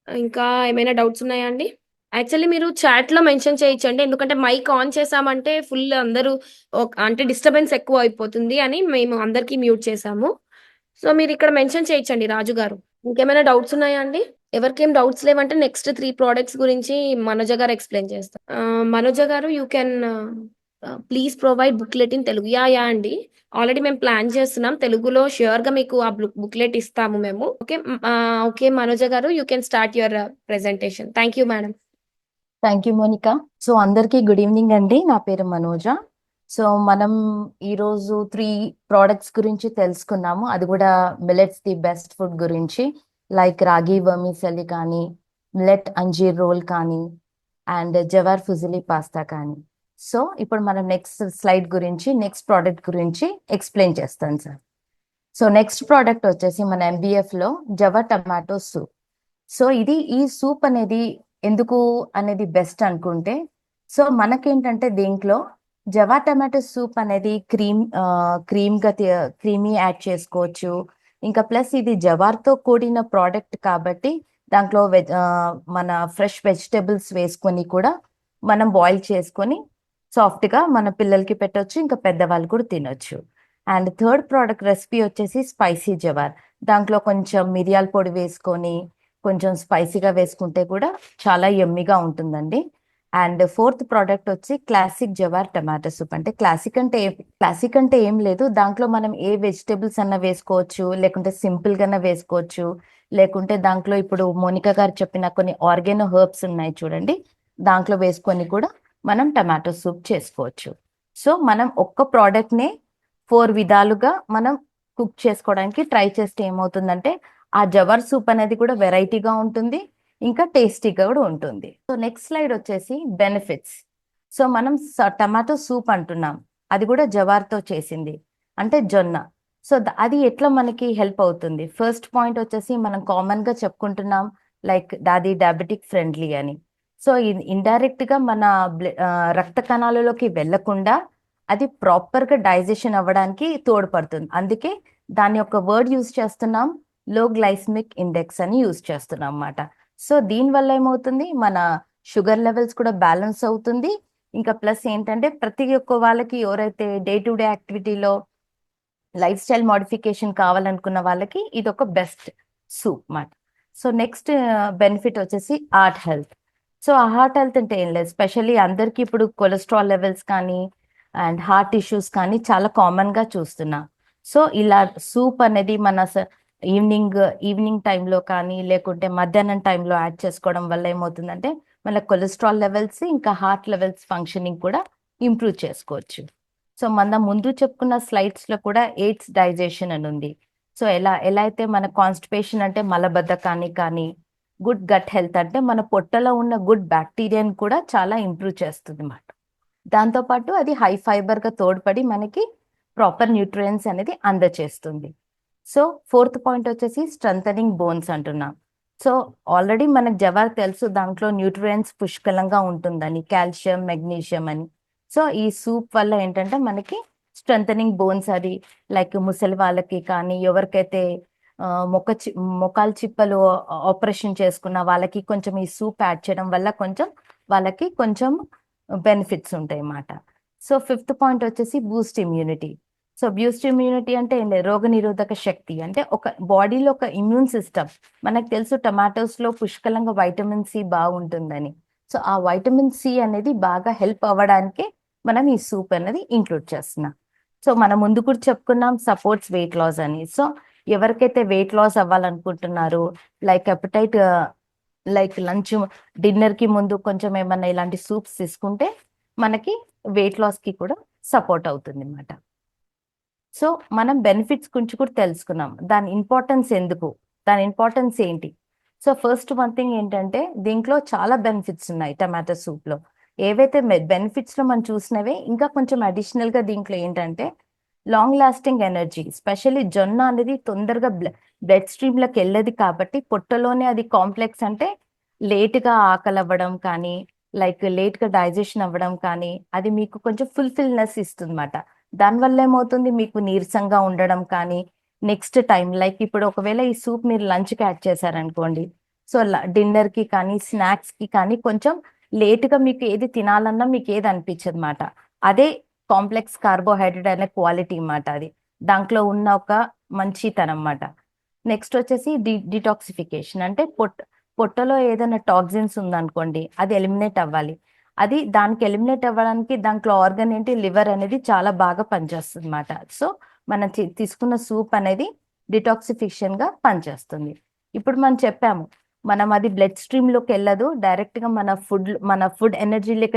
ఇంకా ఏమైనా డౌట్స్ ఉన్నాయా అండి? యాక్చువల్లీ మీరు చాట్‌లో మెన్షన్ చేయొచ్చండి. ఎందుకంటే మైక్ ఆన్ చేశామంటే ఫుల్ అందరూ అంటే డిస్టర్బెన్స్ ఎక్కువ అయిపోతుంది అని మేము అందరికీ మ్యూట్ చేశాము. సో మీరిక్కడ మెన్షన్ చేయొచ్చండి రాజు గారు. ఇంకేమైనా డౌట్స్ ఉన్నాయా అండి? ఎవరికేం డౌట్స్ లేవంటే నెక్స్ట్ 3 ప్రొడక్ట్స్ గురించి మనోజ గారు ఎక్స్‌ప్లెయిన్ చేస్తారు. మనోజ garu you can please provide booklet in Telugu. Yeah! అండి. ఆల్రెడీ మేము ప్లాన్ చేస్తున్నాం. తెలుగులో ష్యూర్‌గా మీకు ఆ బుక్లెట్ ఇస్తాము మేము. Okay. Okay Manoja garu you can start your presentation. Thank you madam. Thank you Monika. So అందరికీ గుడ్ ఈవినింగ్ అండి. నా పేరు మనోజ. సో మనం ఈరోజు 3 ప్రోడక్ట్స్ గురించి తెలుసుకున్నాము. అది కూడా మిల్లెట్స్ ది బెస్ట్ ఫుడ్ గురించి, లైక్ రాగి వర్మిసెలి కానీ, మిల్లెట్ అంజీర్ రోల్ కానీ, అండ్ జవార్ ఫుజిలీ పాస్తా కానీ. సో ఇప్పుడు మనం నెక్స్ట్ స్లైడ్ గురించి, నెక్స్ట్ ప్రోడక్ట్ గురించి ఎక్స్ప్లెయిన్ చేస్తాను సార్. సో నెక్స్ట్ ప్రోడక్ట్ వచ్చేసి మన MBF లో జవా టమాటో సూప్. సో ఈ సూప్ అనేది ఎందుకు అనేది బెస్ట్ అనుకుంటే, సో మనకేంటంటే దీంట్లో జవా టమాటో సూప్ అనేది క్రీమీ యాడ్ చేసుకోవచ్చు. ఇంకా ప్లస్ ఇది జవార్తో కూడిన ప్రోడక్ట్ కాబట్టి దాంట్లో మన ఫ్రెష్ వెజిటబుల్స్ వేసుకొని కూడా మనం బాయిల్ చేసుకొని సాఫ్ట్గా మన పిల్లలకి పెట్టొచ్చు, ఇంకా పెద్దవాళ్ళు కూడా తినొచ్చు. అండ్ థర్డ్ ప్రోడక్ట్ రెసిపీ వచ్చేసి స్పైసీ జవార్. దాంట్లో కొంచెం మిరియాల పొడి వేసుకొని కొంచెం స్పైసీగా వేసుకుంటే కూడా చాలా యమ్మీగా ఉంటుందండి. అండ్ ఫోర్త్ ప్రోడక్ట్ వచ్చి క్లాసిక్ జవార్ టమాటో సూప్. అంటే క్లాసిక్ అంటే ఏం లేదు, దాంట్లో మనం ఏ వెజిటేబుల్స్ అన్నా వేసుకోవచ్చు, లేకుంటే సింపుల్ గానే వేసుకోవచ్చు, లేకుంటే దాంట్లో ఇప్పుడు మోనికా గారు చెప్పిన కొన్ని ఆర్గానో హెర్బ్స్ ఉన్నాయి చూడండి, దాంట్లో వేసుకొని కూడా మనం టమాటో సూప్ చేసుకోవచ్చు. సో మనం ఒక్క ప్రోడక్ట్ నే 4 విధాలుగా మనం కుక్ చేసుకోవడానికి ట్రై చేస్తే ఏమవుతుందంటే ఆ జవర్ సూప్ అనేది కూడా వెరైటీగా ఉంటుంది, ఇంకా టేస్టీగా కూడా ఉంటుంది. సో నెక్స్ట్ స్లైడ్ వచ్చేసి బెనిఫిట్స్. సో మనం టమాటో సూప్ అంటున్నాం, అది కూడా జవార్తో చేసింది, అంటే జొన్న. సో అది ఎట్లా మనకి హెల్ప్ అవుతుంది? ఫస్ట్ పాయింట్ వచ్చేసి మనం కామన్ గా చెప్పుకుంటున్నాం, లైక్ దాది డయాబెటిక్ ఫ్రెండ్లీ అని. సో ఇండైరెక్ట్ గా మన రక్త కణాలలోకి వెళ్లకుండా అది ప్రాపర్ గా డైజెషన్ అవ్వడానికి తోడ్పడుతుంది. అందుకే దాని యొక్క వర్డ్ యూజ్ చేస్తున్నాం, లో గ్లైసమిక్ ఇండెక్స్ అని యూజ్ చేస్తున్నాం అన్నమాట. సో దీనివల్ల ఏమవుతుంది, మన షుగర్ లెవెల్స్ కూడా బ్యాలెన్స్ అవుతుంది. ఇంకా ప్లస్ ఏంటంటే ప్రతి ఒక్క వాళ్ళకి ఎవరైతే డే టు డే యాక్టివిటీలో లైఫ్ స్టైల్ మోడిఫికేషన్ కావాలనుకున్న వాళ్ళకి ఇది ఒక బెస్ట్ సూప్ మాట. సో నెక్స్ట్ బెనిఫిట్ వచ్చేసి హార్ట్ హెల్త్. సో ఆ హార్ట్ హెల్త్ అంటే ఏం లేదు, స్పెషల్లీ అందరికీ ఇప్పుడు కొలెస్ట్రాల్ లెవెల్స్ కానీ అండ్ హార్ట్ ఇష్యూస్ కానీ చాలా కామన్ గా చూస్తున్నాం. సో ఇలా సూప్ అనేది మన ఈవినింగ్ టైంలో కానీ లేకుంటే మధ్యాహ్నం టైంలో యాడ్ చేసుకోవడం వల్ల ఏమవుతుందంటే మన కొలెస్ట్రాల్ లెవెల్స్ ఇంకా హార్ట్ లెవెల్స్ ఫంక్షనింగ్ కూడా ఇంప్రూవ్ చేసుకోవచ్చు. సో మన ముందు చెప్పుకున్న స్లైడ్స్ లో కూడా ఎయిడ్స్ డైజెషన్ అని ఉంది. సో ఎలా అయితే మన కాన్స్టిపేషన్ అంటే మలబద్ధకాన్ని కానీ, గుడ్ గట్ హెల్త్ అంటే మన పొట్టలో ఉన్న గుడ్ బ్యాక్టీరియాని కూడా చాలా ఇంప్రూవ్ చేస్తుంది అన్నమాట. దాంతోపాటు అది హై ఫైబర్ గా తోడ్పడి మనకి ప్రాపర్ న్యూట్రియన్స్ అనేది అందచేస్తుంది. సో ఫోర్త్ పాయింట్ వచ్చేసి స్ట్రెంథనింగ్ బోన్స్ అంటున్నాం. సో ఆల్రెడీ మనకు జవార్ తెలుసు, దాంట్లో న్యూట్రియన్స్ పుష్కలంగా ఉంటుందని, కాల్షియం మెగ్నీషియం అని. సో ఈ సూప్ వల్ల ఏంటంటే మనకి స్ట్రెంథనింగ్ బోన్స్, అది లైక్ ముసలి వాళ్ళకి కానీ ఎవరికైతే మొకాలు చిప్పలు ఆపరేషన్ చేసుకున్న వాళ్ళకి కొంచెం ఈ సూప్ యాడ్ చేయడం వల్ల కొంచెం వాళ్ళకి కొంచెం బెనిఫిట్స్ ఉంటాయి అన్నమాట. సో ఫిఫ్త్ పాయింట్ వచ్చేసి Boost immunity. So Boost immunity అంటే ఏం లేదు, రోగ నిరోధక శక్తి. అంటే ఒక బాడీలో ఒక ఇమ్యూన్ సిస్టమ్, మనకు తెలుసు టమాటోస్ లో పుష్కలంగా వైటమిన్ సి బాగుంటుందని. సో ఆ వైటమిన్ సి అనేది బాగా హెల్ప్ అవ్వడానికి మనం ఈ సూప్ అనేది ఇంక్లూడ్ చేస్తున్నాం. సో మనం ముందు కూడా చెప్పుకున్నాం సపోర్ట్స్ వెయిట్ లాస్ అని. సో ఎవరికైతే వెయిట్ లాస్ అవ్వాలనుకుంటున్నారో, like appetite, like lunch dinner కి ముందు కొంచెం ఏమన్నా ఇలాంటి సూప్స్ తీసుకుంటే మనకి వెయిట్ లాస్ కి కూడా సపోర్ట్ అవుతుంది అన్నమాట. సో మనం బెనిఫిట్స్ గురించి కూడా తెలుసుకున్నాం, దాని ఇంపార్టెన్స్ ఎందుకు, దాని ఇంపార్టెన్స్ ఏంటి. సో ఫస్ట్ వన్ థింగ్ ఏంటంటే దీంట్లో చాలా బెనిఫిట్స్ ఉన్నాయి టమాటో సూప్ లో. ఏవైతే బెనిఫిట్స్ లో మనం చూసినవే ఇంకా కొంచెం అడిషనల్ గా దీంట్లో ఏంటంటే లాంగ్ లాస్టింగ్ ఎనర్జీ. స్పెషల్లీ జొన్న అనేది తొందరగా బ్లడ్ స్ట్రీమ్ లకు వెళ్ళదు కాబట్టి పొట్టలోనే అది కాంప్లెక్స్ అంటే లేట్ గా ఆకలి అవ్వడం కానీ, లైక్ లేట్ గా డైజెషన్ అవ్వడం కానీ, అది మీకు కొంచెం ఫుల్ఫిల్నెస్ ఇస్తుంది అనమాట. దానివల్ల ఏమవుతుంది, మీకు నీరసంగా ఉండడం కానీ, నెక్స్ట్ టైం లైక్ ఇప్పుడు ఒకవేళ ఈ సూప్ మీరు లంచ్ కి యాడ్ చేశారనుకోండి, సో డిన్నర్ కి కానీ స్నాక్స్ కి కానీ కొంచెం లేట్ గా మీకు ఏది తినాలన్నా మీకు ఏది అనిపించదు అనమాట. అదే కాంప్లెక్స్ కార్బోహైడ్రేట్ అనే క్వాలిటీ అన్నమాట అది, దాంట్లో ఉన్న ఒక మంచితనం అన్నమాట. నెక్స్ట్ వచ్చేసి డిటాక్సిఫికేషన్ అంటే పొట్టలో ఏదైనా టాక్సిన్స్ ఉందనుకోండి అది ఎలిమినేట్ అవ్వాలి. అది దానికి ఎలిమినేట్ అవ్వడానికి దాంట్లో ఆర్గన్ ఏంటి, లివర్ అనేది చాలా బాగా పనిచేస్తుంది అనమాట. సో మనం తీసుకున్న సూప్ అనేది డిటాక్సిఫికేషన్ గా పనిచేస్తుంది. ఇప్పుడు మనం చెప్పాము, మనం అది బ్లడ్ స్ట్రీమ్ లోకి వెళ్ళదు, డైరెక్ట్ గా మన ఫుడ్ ఎనర్జీ లేక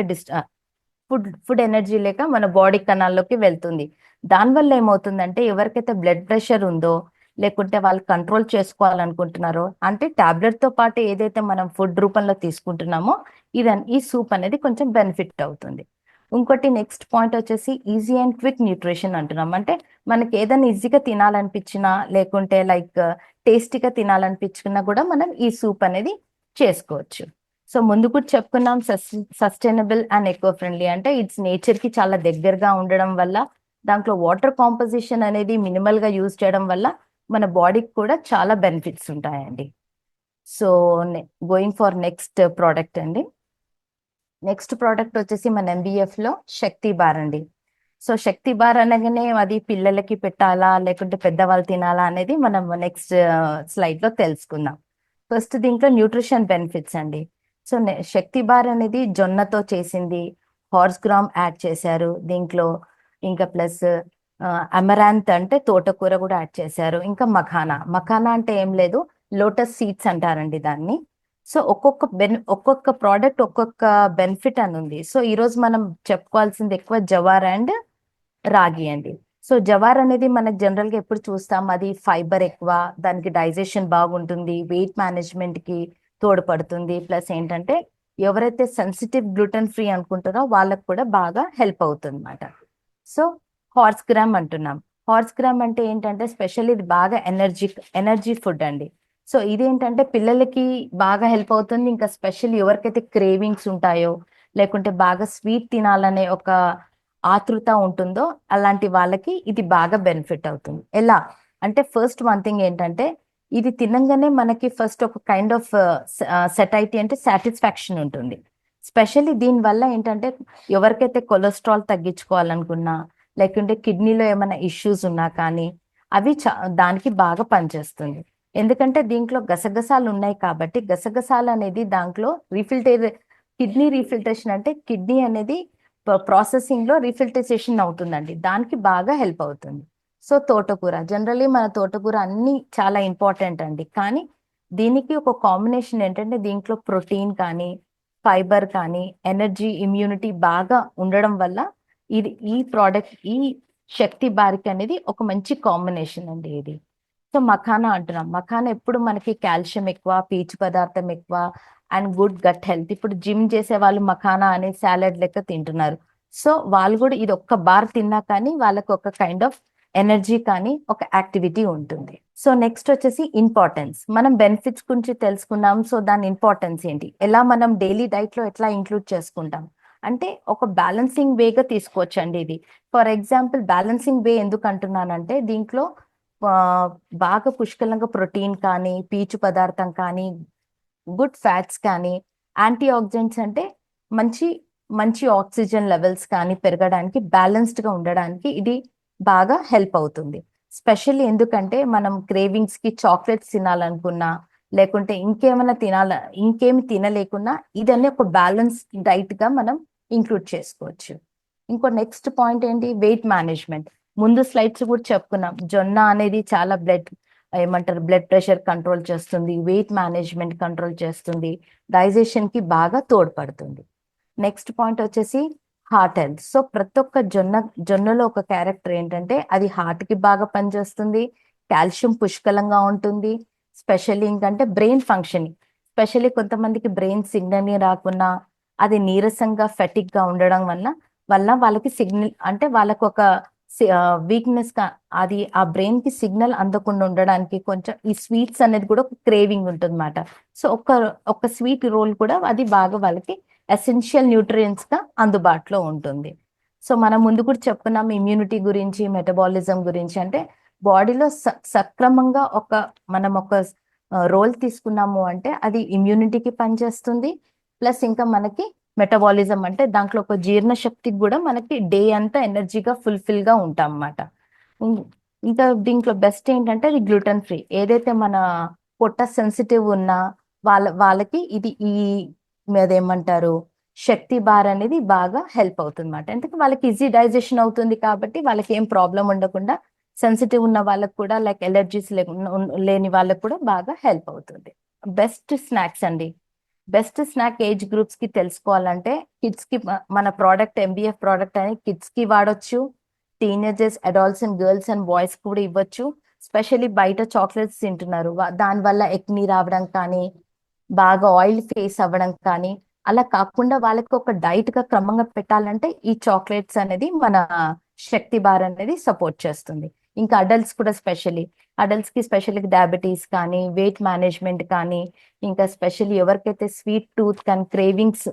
ఫుడ్ ఎనర్జీ లేక మన బాడీ కణాల్లోకి వెళ్తుంది. దానివల్ల ఏమవుతుందంటే ఎవరికైతే బ్లడ్ ప్రెషర్ ఉందో, లేకుంటే వాళ్ళు కంట్రోల్ చేసుకోవాలనుకుంటున్నారో, అంటే టాబ్లెట్ తో పాటు ఏదైతే మనం ఫుడ్ రూపంలో తీసుకుంటున్నామో ఈ సూప్ అనేది కొంచెం బెనిఫిట్ అవుతుంది. ఇంకోటి నెక్స్ట్ పాయింట్ వచ్చేసి ఈజీ అండ్ క్విక్ న్యూట్రిషన్ అంటున్నాం. అంటే మనకి ఏదైనా ఈజీగా తినాలనిపించినా, లేకుంటే లైక్ టేస్టీగా తినాలనిపించినా కూడా మనం ఈ సూప్ అనేది చేసుకోవచ్చు. సో ముందు కూడా చెప్పుకున్నాం, సస్టైనబుల్ అండ్ ఎకో ఫ్రెండ్లీ అంటే ఇట్స్ నేచర్ కి చాలా దగ్గరగా ఉండడం వల్ల, దాంట్లో వాటర్ కాంపోజిషన్ అనేది మినిమల్ గా యూజ్ చేయడం వల్ల మన బాడీకి కూడా చాలా బెనిఫిట్స్ ఉంటాయండి. So going for next product అండి. నెక్స్ట్ ప్రోడక్ట్ వచ్చేసి మన ఎంబీఎఫ్ లో శక్తి బార్ అండి. సో శక్తి బార్ అనగానే అది పిల్లలకి పెట్టాలా లేకుంటే పెద్దవాళ్ళు తినాలా అనేది మనం నెక్స్ట్ స్లైడ్ లో తెలుసుకుందాం. ఫస్ట్ దీంట్లో న్యూట్రిషన్ బెనిఫిట్స్ అండి. సో శక్తి బార్ అనేది జొన్నతో చేసింది, హార్స్ గ్రామ్ యాడ్ చేశారు దీంట్లో, ఇంకా ప్లస్ అమరాంత్ అంటే తోటకూర కూడా యాడ్ చేశారు, ఇంకా మఖానా అంటే ఏం లేదు, లోటస్ సీడ్స్ అంటారండి దాన్ని. సో ఒక్కొక్క ప్రోడక్ట్ ఒక్కొక్క బెనిఫిట్ అని ఉంది. సో ఈ రోజు మనం చెప్పుకోవాల్సింది ఎక్కువ జవార్ అండ్ రాగి అండి. సో జవార్ అనేది మనకు జనరల్ గా ఎప్పుడు చూస్తాం, అది ఫైబర్ ఎక్కువ, దానికి డైజెషన్ బాగుంటుంది, వెయిట్ మేనేజ్మెంట్ కి తోడ్పడుతుంది, ప్లస్ ఏంటంటే ఎవరైతే సెన్సిటివ్ గ్లూటెన్ ఫ్రీ అనుకుంటారో వాళ్ళకు కూడా బాగా హెల్ప్ అవుతుంది అనమాట. సో హార్స్ గ్రామ్ అంటున్నాం. హార్స్ గ్రామ్ అంటే ఏంటంటే స్పెషల్ ఇది బాగా ఎనర్జీ ఫుడ్ అండి. సో ఇదేంటంటే పిల్లలకి బాగా హెల్ప్ అవుతుంది, ఇంకా స్పెషల్ ఎవరికైతే క్రేవింగ్స్ ఉంటాయో, లేకుంటే బాగా స్వీట్ తినాలనే ఒక ఆతృత ఉంటుందో అలాంటి వాళ్ళకి ఇది బాగా బెనిఫిట్ అవుతుంది. ఎలా అంటే ఫస్ట్ వన్ థింగ్ ఏంటంటే ఇది తినంగానే మనకి ఫస్ట్ ఒక కైండ్ ఆఫ్ సెటైటీ అంటే సాటిస్ఫాక్షన్ ఉంటుంది. స్పెషల్లీ దీని వల్ల ఏంటంటే ఎవరికైతే కొలెస్ట్రాల్ తగ్గించుకోవాలనుకున్నా, లేకుంటే కిడ్నీలో ఏమైనా ఇష్యూస్ ఉన్నా కానీ అవి దానికి బాగా పనిచేస్తుంది. ఎందుకంటే దీంట్లో గసగసాలు ఉన్నాయి కాబట్టి, గసగసాలు అనేది దాంట్లో కిడ్నీ రీఫిల్టరేషన్ అంటే కిడ్నీ అనేది ప్రాసెసింగ్ లో రీఫిల్టరేషన్ అవుతుందండి, దానికి బాగా హెల్ప్ అవుతుంది. సో తోటకూర జనరల్లీ మన తోటకూర అన్ని చాలా ఇంపార్టెంట్ అండి, కానీ దీనికి ఒక కాంబినేషన్ ఏంటంటే దీంట్లో ప్రోటీన్ కానీ, ఫైబర్ కానీ, ఎనర్జీ, ఇమ్యూనిటీ బాగా ఉండడం వల్ల ఈ శక్తి బారిక్ అనేది ఒక మంచి కాంబినేషన్ అండి ఇది. సో మఖానా అంటున్నాం, మఖానా ఎప్పుడు మనకి కాల్షియం ఎక్కువ, పీచు పదార్థం ఎక్కువ అండ్ గుడ్ గట్ హెల్త్. ఇప్పుడు జిమ్ చేసే వాళ్ళు మఖానా అనే సాలెడ్ లెక్క తింటున్నారు. సో వాళ్ళు కూడా ఇది ఒక్క బార్ తిన్నా కానీ వాళ్ళకి ఒక కైండ్ ఆఫ్ ఎనర్జీ కానీ ఒక యాక్టివిటీ ఉంటుంది. సో నెక్స్ట్ వచ్చేసి ఇంపార్టెన్స్, మనం బెనిఫిట్స్ గురించి తెలుసుకున్నాం. సో దాని ఇంపార్టెన్స్ ఏంటి, ఎలా మనం డైలీ డైట్ లో ఎట్లా ఇంక్లూడ్ చేసుకుంటాం అంటే ఒక బ్యాలెన్సింగ్ వేగా తీసుకోవచ్చు అండి ఇది. ఫర్ ఎగ్జాంపుల్ బ్యాలెన్సింగ్ వే ఎందుకు అంటున్నానంటే దీంట్లో ఆ, బాగా పుష్కలంగా ప్రోటీన్ కానీ, పీచు పదార్థం కానీ, గుడ్ ఫ్యాట్స్ కానీ, యాంటీ ఆక్సిడెంట్స్ అంటే మంచి మంచి ఆక్సిజన్ లెవెల్స్ కానీ పెరగడానికి, బ్యాలెన్స్డ్ గా ఉండడానికి ఇది బాగా హెల్ప్ అవుతుంది. స్పెషల్లీ ఎందుకంటే మనం క్రేవింగ్స్ కి చాక్లెట్స్ తినాలనుకున్నా, లేకుంటే ఇంకేమి తినలేకున్నా ఇదన్నీ ఒక బ్యాలెన్స్ డైట్ గా మనం ఇంక్లూడ్ చేసుకోవచ్చు. ఇంకో నెక్స్ట్ పాయింట్ ఏంటి, వెయిట్ మేనేజ్మెంట్. ముందు స్లైడ్స్ కూడా చెప్పుకున్నాం, జొన్న అనేది చాలా బ్లడ్ ప్రెషర్ కంట్రోల్ చేస్తుంది, వెయిట్ మేనేజ్మెంట్ కంట్రోల్ చేస్తుంది, డైజెషన్ కి బాగా తోడ్పడుతుంది. నెక్స్ట్ పాయింట్ వచ్చేసి హార్ట్ హెల్త్. సో ప్రతి ఒక్క జొన్నలో ఒక క్యారెక్టర్ ఏంటంటే అది హార్ట్ కి బాగా పనిచేస్తుంది, కాల్షియం పుష్కలంగా ఉంటుంది, స్పెషల్లీ ఇంకంటే బ్రెయిన్ ఫంక్షనింగ్, స్పెషల్లీ కొంతమందికి బ్రెయిన్ సిగ్నల్ రాకున్నా అది నీరసంగా ఫెటిక్ గా ఉండడం వల్ల వాళ్ళకి సిగ్నల్ అంటే వాళ్ళకు ఒక వీక్నెస్ గా అది ఆ బ్రెయిన్ కి సిగ్నల్ అందకుండా ఉండడానికి కొంచెం ఈ స్వీట్స్ అనేది కూడా ఒక క్రేవింగ్ ఉంటుంది అన్నమాట. సో ఒక స్వీట్ రోల్ కూడా అది బాగా వాళ్ళకి ఎసెన్షియల్ న్యూట్రియంట్స్ గా అందుబాటులో ఉంటుంది. సో మనం ముందు కూడా చెప్పుకున్నాం ఇమ్యూనిటీ గురించి, మెటబాలిజం గురించి. అంటే బాడీలో సక్రమంగా మనం ఒక రోల్ తీసుకున్నాము అంటే అది ఇమ్యూనిటీకి పనిచేస్తుంది, ప్లస్ ఇంకా మనకి మెటబాలిజం అంటే దాంట్లో ఒక జీర్ణ శక్తికి కూడా మనకి డే అంతా ఎనర్జీగా ఫుల్ఫిల్ గా ఉంటాం అన్నమాట. ఇంకా దీంట్లో బెస్ట్ ఏంటంటే అది గ్లూటెన్ ఫ్రీ. ఏదైతే మన పొట్ట సెన్సిటివ్ ఉన్నా వాళ్ళకి ఇది అదేమంటారు శక్తి బార్ అనేది బాగా హెల్ప్ అవుతుంది అన్నమాట. ఎందుకంటే వాళ్ళకి ఈజీ డైజెషన్ అవుతుంది కాబట్టి వాళ్ళకి ఏం ప్రాబ్లం ఉండకుండా, సెన్సిటివ్ ఉన్న వాళ్ళకి కూడా లైక్ ఎలర్జీస్ లేని వాళ్ళకి కూడా బాగా హెల్ప్ అవుతుంది. బెస్ట్ స్నాక్స్ అండి. బెస్ట్ స్నాక్ ఏజ్ గ్రూప్స్ కి తెలుసుకోవాలంటే కిడ్స్ కి మన ప్రోడక్ట్ ఎంబీఎఫ్ ప్రోడక్ట్ అని కిడ్స్ కి వాడొచ్చు, teenagers, adults and girls and boys కూడా ఇవ్వచ్చు. స్పెషల్లీ బయట చాక్లెట్స్ తింటున్నారు, దానివల్ల ఎక్ని రావడం కానీ, బాగా ఆయిల్ ఫేస్ అవ్వడం కానీ, అలా కాకుండా వాళ్ళకి ఒక డైట్ గా క్రమంగా పెట్టాలంటే ఈ చాక్లెట్స్ అనేది మన శక్తి బార్ అనేది సపోర్ట్ చేస్తుంది. ఇంకా అడల్ట్స్ కూడా అడల్ట్స్ కి స్పెషల్లీ డయాబెటీస్ కానీ, వెయిట్ మేనేజ్మెంట్ కానీ, ఇంకా స్పెషల్లీ ఎవరికైతే స్వీట్ టూత్ కానీ క్రేవింగ్స్,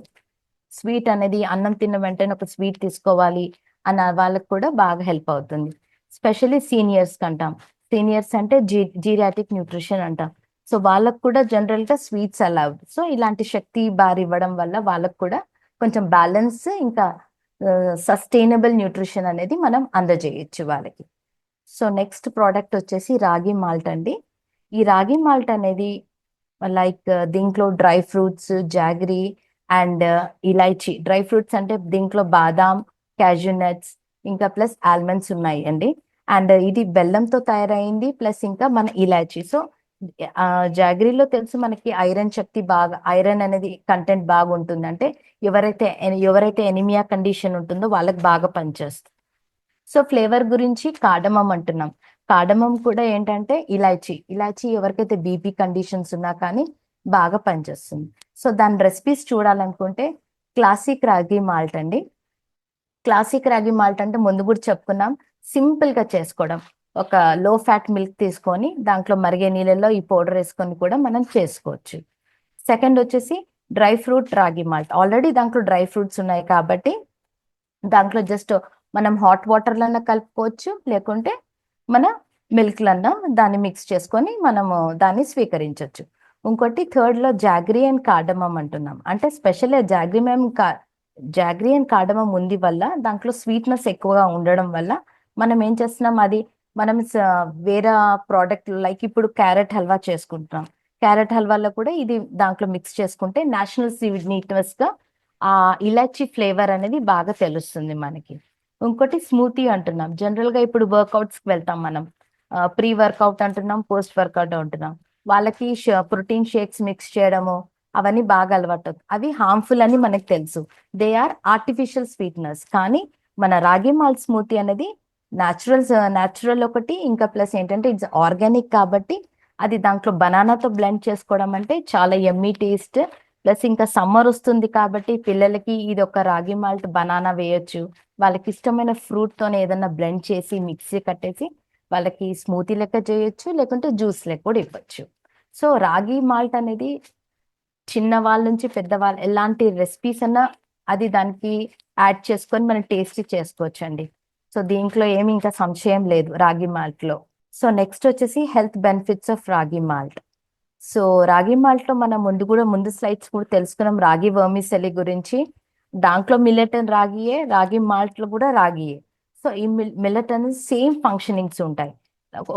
స్వీట్ అనేది అన్నం తిన్న వెంటనే ఒక స్వీట్ తీసుకోవాలి అన్న వాళ్ళకి కూడా బాగా హెల్ప్ అవుతుంది. Specially seniors కంటాం. సీనియర్స్ అంటే జీరియాటిక్ న్యూట్రిషన్ అంటాం. సో వాళ్ళకు కూడా జనరల్ గా స్వీట్స్ అలౌడ్. సో ఇలాంటి శక్తి బార్ ఇవ్వడం వల్ల వాళ్ళకు కూడా కొంచెం బ్యాలెన్స్ ఇంకా సస్టైనబుల్ న్యూట్రిషన్ అనేది మనం అందజేయచ్చు వాళ్ళకి. సో నెక్స్ట్ ప్రోడక్ట్ వచ్చేసి రాగి మాల్ట్ అండి. ఈ రాగి మాల్ట్ అనేది లైక్ దీంట్లో dry fruits, jaggery and elaichi. Dry fruits అంటే దీంట్లో బాదాం, క్యాజూ నట్స్ ఇంకా ప్లస్ ఆల్మండ్స్ ఉన్నాయి అండి. అండ్ ఇది బెల్లంతో తయారైంది, ప్లస్ ఇంకా మన ఇలాచి. సో జాగరీలో తెలుసు మనకి ఐరన్ శక్తి బాగా, ఐరన్ అనేది కంటెంట్ బాగా ఉంటుంది. అంటే ఎవరైతే ఎనిమియా కండిషన్ ఉంటుందో వాళ్ళకి బాగా పనిచేస్తుంది. సో ఫ్లేవర్ గురించి కార్డమం అంటున్నాం. కార్డమం కూడా ఏంటంటే ఇలాచి ఎవరికైతే బీపీ కండిషన్స్ ఉన్నా కానీ బాగా పనిచేస్తుంది. సో దాని రెసిపీస్ చూడాలనుకుంటే క్లాసిక్ రాగి మాల్ట్ అండి. క్లాసిక్ రాగి మాల్ట్ అంటే ముందు కూడా చెప్పుకున్నాం, సింపుల్ గా చేసుకోవడం. ఒక లో ఫ్యాట్ మిల్క్ తీసుకొని దాంట్లో మరిగే నీళ్ళల్లో ఈ పౌడర్ వేసుకొని కూడా మనం చేసుకోవచ్చు. సెకండ్ వచ్చేసి డ్రై ఫ్రూట్ రాగి మాల్ట్. ఆల్రెడీ దాంట్లో డ్రై ఫ్రూట్స్ ఉన్నాయి కాబట్టి దాంట్లో జస్ట్ మనం హాట్ వాటర్లన్నా కలుపుకోవచ్చు, లేకుంటే మన మిల్క్లన్నా దాన్ని మిక్స్ చేసుకొని మనము దాన్ని స్వీకరించవచ్చు. ఇంకోటి థర్డ్ లో జాగ్రీ అండ్ కార్డమం అంటున్నాం. అంటే స్పెషల్ జాగ్రీ అండ్ కార్డమం ఉంది వల్ల దాంట్లో స్వీట్నెస్ ఎక్కువగా ఉండడం వల్ల మనం ఏం చేస్తున్నాం, అది మనం వేరే ప్రోడక్ట్ లైక్ ఇప్పుడు క్యారెట్ హల్వా చేసుకుంటున్నాం. క్యారెట్ హల్వాలో కూడా ఇది దాంట్లో మిక్స్ చేసుకుంటే నేషనల్ స్వీట్నెస్ గా ఆ ఇలాచి ఫ్లేవర్ అనేది బాగా తెలుస్తుంది మనకి. ఇంకోటి స్మూతీ అంటున్నాం. జనరల్ గా ఇప్పుడు వర్కౌట్స్ కి వెళ్తాం మనం, ప్రీ వర్కౌట్ అంటున్నాం, పోస్ట్ వర్కౌట్ అంటున్నాం. వాళ్ళకి ప్రోటీన్ షేక్స్ మిక్స్ చేయడము అవన్నీ బాగా అలవాటు. అవి హార్మ్ఫుల్ అని మనకు తెలుసు. They are artificial sweetness. కానీ మన రాగి మాల్ట్ స్మూతీ అనేది న్యాచురల్ ఒకటి, ఇంకా ప్లస్ ఏంటంటే ఇట్స్ ఆర్గానిక్ కాబట్టి అది దాంట్లో బనానాతో బ్లెండ్ చేసుకోవడం అంటే చాలా ఎమ్మీ టేస్ట్. ప్లస్ ఇంకా సమ్మర్ వస్తుంది కాబట్టి పిల్లలకి ఇది ఒక రాగి మాల్ట్ బనానా వేయొచ్చు. వాళ్ళకి ఇష్టమైన ఫ్రూట్ తోనే ఏదైనా బ్లెండ్ చేసి మిక్సీ కట్టేసి వాళ్ళకి స్మూతీ లెక్క చేయొచ్చు, లేకుంటే జ్యూస్ లెక్క కూడా ఇవ్వచ్చు. సో రాగి మాల్ట్ అనేది చిన్న వాళ్ళ నుంచి పెద్దవాళ్ళు ఎలాంటి రెసిపీస్ అన్నా అది దానికి యాడ్ చేసుకొని మనం టేస్ట్ చేసుకోవచ్చు అండి. సో దీంట్లో ఏమి ఇంకా సంశయం లేదు రాగి మాల్ట్ లో. సో నెక్స్ట్ వచ్చేసి హెల్త్ బెనిఫిట్స్ ఆఫ్ రాగి మాల్ట్. సో రాగి మాల్ట్ లో మనం ముందు స్లైడ్స్ కూడా తెలుసుకున్నాం రాగి వర్మిసెలి గురించి. దాంట్లో మిల్లెట్ అండ్ రాగియే, రాగి మాల్ట్ లో కూడా రాగియే. సో ఈ మిల్లెట్ అనేది సేమ్ ఫంక్షనింగ్స్ ఉంటాయి.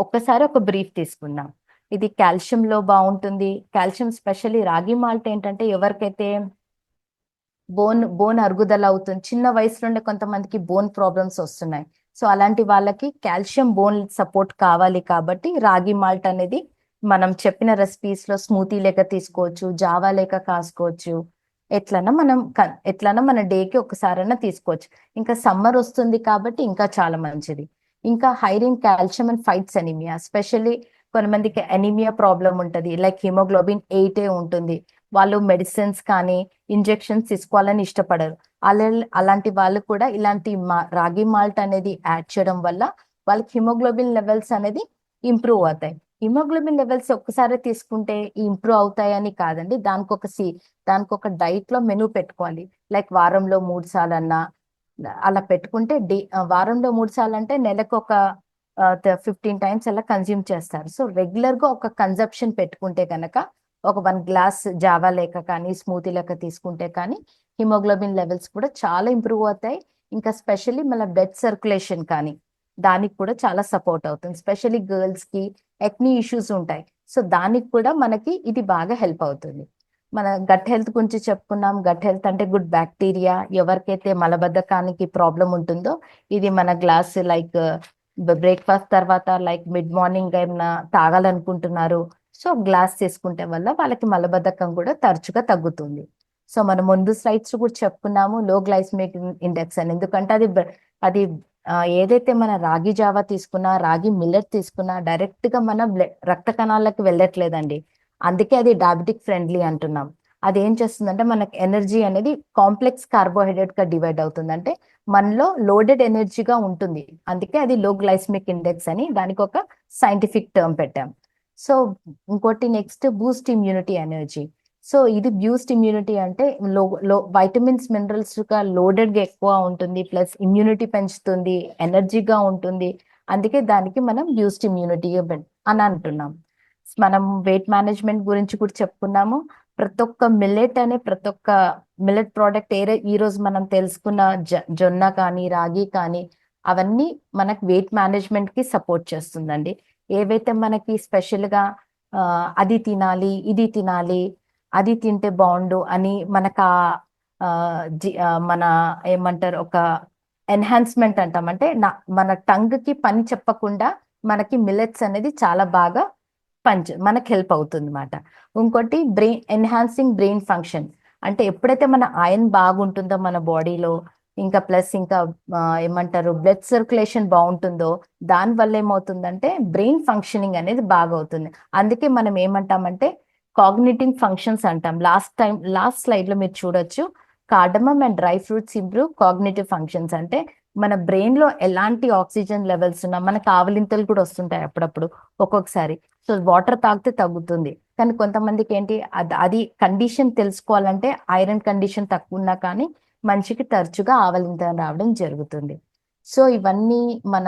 ఒక్కసారి ఒక బ్రీఫ్ తీసుకుందాం. ఇది కాల్షియం లో బాగుంటుంది. కాల్షియం స్పెషల్లీ రాగి మాల్ట్ ఏంటంటే ఎవరికైతే బోన్ అరుగుదల అవుతుంది, చిన్న వయసు నుండి కొంతమందికి బోన్ ప్రాబ్లమ్స్ వస్తున్నాయి. సో అలాంటి వాళ్ళకి కాల్షియం బోన్ సపోర్ట్ కావాలి కాబట్టి రాగి మాల్ట్ అనేది మనం చెప్పిన రెసిపీస్ లో స్మూతీ లేక తీసుకోవచ్చు, జావా లేక కాసుకోవచ్చు, ఎట్లన్నా మన డేకి ఒకసారైనా తీసుకోవచ్చు. ఇంకా సమ్మర్ వస్తుంది కాబట్టి ఇంకా చాలా మంచిది. ఇంకా higher in calcium and fights anaemia, specially కొంతమందికి ఎనీమియా ప్రాబ్లం ఉంటుంది, లైక్ హిమోగ్లోబిన్ 8 ఉంటుంది. వాళ్ళు మెడిసిన్స్ కానీ ఇంజెక్షన్స్ తీసుకోవాలని ఇష్టపడరు. అలా అలాంటి వాళ్ళు కూడా ఇలాంటి రాగి మాల్ట్ అనేది యాడ్ చేయడం వల్ల వాళ్ళకి హిమోగ్లోబిన్ లెవెల్స్ అనేది ఇంప్రూవ్ అవుతాయి. హిమోగ్లోబిన్ లెవెల్స్ ఒక్కసారి తీసుకుంటే ఇంప్రూవ్ అవుతాయని కాదండి, దానికి ఒక డైట్ లో మెనూ పెట్టుకోవాలి. లైక్ వారంలో 3 సార్లు అన్నా అలా పెట్టుకుంటే వారంలో 3 సార్లు అంటే నెలకు ఒక 15 టైమ్స్ అలా కన్జ్యూమ్ చేస్తారు. సో రెగ్యులర్ గా ఒక కన్జప్షన్ పెట్టుకుంటే కనుక ఒక 1 గ్లాస్ జావా లేక కానీ స్మూతీ లేక తీసుకుంటే కానీ హిమోగ్లోబిన్ లెవెల్స్ కూడా చాలా ఇంప్రూవ్ అవుతాయి. ఇంకా స్పెషల్లీ మన బ్లడ్ సర్క్యులేషన్ కానీ దానికి కూడా చాలా సపోర్ట్ అవుతుంది. స్పెషల్లీ గర్ల్స్ కి ఎక్నీ ఇష్యూస్ ఉంటాయి. సో దానికి కూడా మనకి ఇది బాగా హెల్ప్ అవుతుంది. మన గట్ హెల్త్ గురించి చెప్పుకున్నాం. గట్ హెల్త్ అంటే గుడ్ బ్యాక్టీరియా. ఎవరికైతే మలబద్ధకానికి ప్రాబ్లం ఉంటుందో ఇది మన గ్లాస్ లైక్ బ్రేక్ఫాస్ట్ తర్వాత లైక్ మిడ్ మార్నింగ్ ఏమైనా తాగాలనుకుంటున్నారు, సో గ్లాస్ తీసుకుంటే వల్ల వాళ్ళకి మలబద్ధకం కూడా తరచుగా తగ్గుతుంది. సో మనం ముందు స్లైడ్స్ కూడా చెప్పుకున్నాము లో గ్లైసమిక్ ఇండెక్స్ అని, ఎందుకంటే అది ఏదైతే మన రాగి జావా తీసుకున్నా రాగి మిల్లెట్ తీసుకున్నా డైరెక్ట్ గా మన రక్త కణాలకు వెళ్ళట్లేదండి. అందుకే అది డయాబెటిక్ ఫ్రెండ్లీ అంటున్నాం. అది ఏం చేస్తుందంటే మనకి ఎనర్జీ అనేది కాంప్లెక్స్ కార్బోహైడ్రేట్ గా డివైడ్ అవుతుంది, అంటే మనలో లోడెడ్ ఎనర్జీగా ఉంటుంది. అందుకే అది లో గ్లైసమిక్ ఇండెక్స్ అని దానికి ఒక సైంటిఫిక్ టర్మ్ పెట్టాం. సో ఇంకోటి next Boost immunity energy. So ఇది బూస్ట్ ఇమ్యూనిటీ అంటే లో లో వైటమిన్స్ మినరల్స్ గా లోడెడ్ గా ఎక్కువ ఉంటుంది, ప్లస్ ఇమ్యూనిటీ పెంచుతుంది, ఎనర్జీగా ఉంటుంది. అందుకే దానికి మనం బూస్ట్ ఇమ్యూనిటీ అని అంటున్నాం. మనం వెయిట్ మేనేజ్మెంట్ గురించి కూడా చెప్పుకున్నాము. ప్రతి ఒక్క మిల్లెట్ ప్రోడక్ట్ ఈ రోజు మనం తెలుసుకున్న జొన్న కానీ రాగి కానీ అవన్నీ మనకి వెయిట్ మేనేజ్మెంట్ కి సపోర్ట్ చేస్తుందండి. ఏవైతే మనకి స్పెషల్ గా అది తినాలి ఇది తినాలి అది తింటే బాగుండు అని మనకు మన ఏమంటారు ఒక ఎన్హాన్స్మెంట్ అంటాం, అంటే మన టంగ్ కి పని చెప్పకుండా మనకి మిల్లెట్స్ అనేది చాలా బాగా మనకి హెల్ప్ అవుతుంది అనమాట. ఇంకోటి బ్రెయిన్ ఫంక్షన్, అంటే ఎప్పుడైతే మన ఐరన్ బాగుంటుందో మన బాడీలో, ఇంకా ప్లస్ ఇంకా ఏమంటారు బ్లడ్ సర్క్యులేషన్ బాగుంటుందో దాని వల్ల ఏమవుతుందంటే బ్రెయిన్ ఫంక్షనింగ్ అనేది బాగా అవుతుంది. అందుకే మనం ఏమంటామంటే కాగ్నిటివ్ ఫంక్షన్స్ అంటాం. లాస్ట్ స్లైడ్ లో మీరు చూడొచ్చు, cardamom and dry fruits improve cognitive functions. అంటే మన బ్రెయిన్ లో ఎలాంటి ఆక్సిజన్ లెవెల్స్ ఉన్నా మనకు ఆవలింతలు కూడా వస్తుంటాయి అప్పుడప్పుడు ఒక్కొక్కసారి. సో వాటర్ తాగితే తగ్గుతుంది, కానీ కొంతమందికి ఏంటి అది కండిషన్ తెలుసుకోవాలంటే ఐరన్ కండిషన్ తక్కువ ఉన్నా కానీ మనిషికి తరచుగా ఆవలింతలు రావడం జరుగుతుంది. సో ఇవన్నీ మన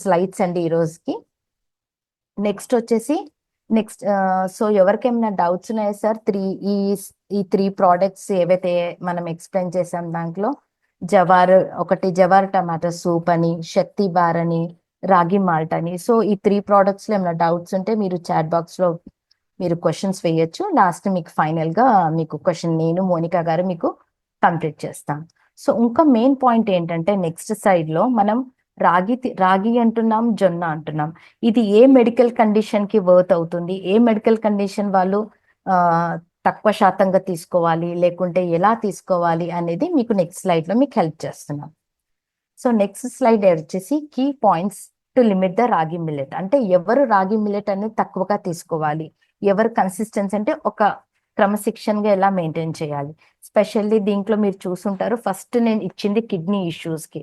స్లైడ్స్ అండి ఈ రోజుకి. నెక్స్ట్ వచ్చేసి సో ఎవరికేమైనా డౌట్స్ ఉన్నాయా సార్? ఈ ఈ 3 ప్రోడక్ట్స్ ఏవైతే మనం ఎక్స్ప్లెయిన్ చేసాం దాంట్లో జవార్ టమాటో సూప్ అని, శక్తి బార్ అని, రాగి మాల్ట్ అని. సో ఈ 3 ప్రోడక్ట్స్ లో ఏమైనా డౌట్స్ ఉంటే మీరు చాట్ బాక్స్ లో మీరు క్వశ్చన్స్ వేయొచ్చు. లాస్ట్ మీకు ఫైనల్ గా మీకు క్వశ్చన్ నేను మోనికా గారు మీకు కంప్లీట్ చేస్తాం. సో ఇంకా మెయిన్ పాయింట్ ఏంటంటే నెక్స్ట్ సైడ్ లో మనం రాగి అంటున్నాం, జొన్న అంటున్నాం. ఇది ఏ మెడికల్ కండిషన్ కి వర్త్ అవుతుంది, ఏ మెడికల్ కండిషన్ వాళ్ళు ఆ తక్కువ శాతంగా తీసుకోవాలి లేకుంటే ఎలా తీసుకోవాలి అనేది మీకు నెక్స్ట్ స్లైడ్ లో మీకు హెల్ప్ చేస్తున్నాం. సో నెక్స్ట్ స్లైడ్ వచ్చేసి key points to limit the ragi millet. అంటే ఎవరు రాగి మిల్లెట్ అనేది తక్కువగా తీసుకోవాలి, ఎవరు కన్సిస్టెన్సీ అంటే ఒక క్రమశిక్షణగా ఎలా మెయింటైన్ చేయాలి. స్పెషల్లీ దీంట్లో మీరు చూసుంటారు, ఫస్ట్ నేను ఇచ్చింది కిడ్నీ ఇష్యూస్ కి.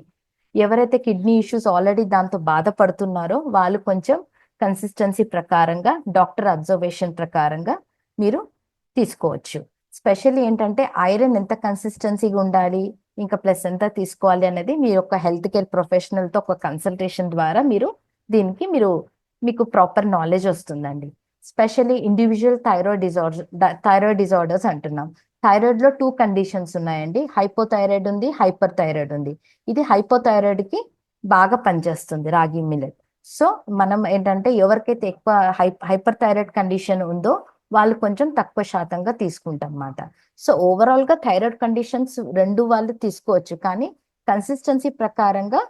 ఎవరైతే కిడ్నీ ఇష్యూస్ ఆల్రెడీ దాంతో బాధపడుతున్నారో వాళ్ళు కొంచెం కన్సిస్టెన్సీ ప్రకారంగా డాక్టర్ అబ్జర్వేషన్ ప్రకారంగా మీరు తీసుకోవచ్చు. స్పెషల్లీ ఏంటంటే ఐరన్ ఎంత కన్సిస్టెన్సీగా ఉండాలి, ఇంకా ప్లస్ ఎంత తీసుకోవాలి అనేది మీ యొక్క హెల్త్ కేర్ ప్రొఫెషనల్ తో ఒక కన్సల్టేషన్ ద్వారా మీకు ప్రాపర్ నాలెడ్జ్ వస్తుందండి. స్పెషల్లీ ఇండివిజువల్ థైరాయిడ్ డిజార్డర్స్ అంటున్నాం. థైరాయిడ్ లో 2 కండిషన్స్ ఉన్నాయండి, హైపోథైరాయిడ్ ఉంది, హైపర్ థైరాయిడ్ ఉంది. ఇది హైపోథైరాయిడ్ కి బాగా పనిచేస్తుంది రాగి మిల్లెట్. సో మనం ఏంటంటే ఎవరికైతే ఎక్కువ హైపర్ థైరాయిడ్ కండిషన్ ఉందో వాళ్ళు కొంచెం తక్కువ శాతంగా తీసుకుంటాం అన్నమాట. సో ఓవరాల్ గా థైరాయిడ్ కండిషన్స్ రెండు వాళ్ళు తీసుకోవచ్చు, కానీ కన్సిస్టెన్సీ ప్రకారంగా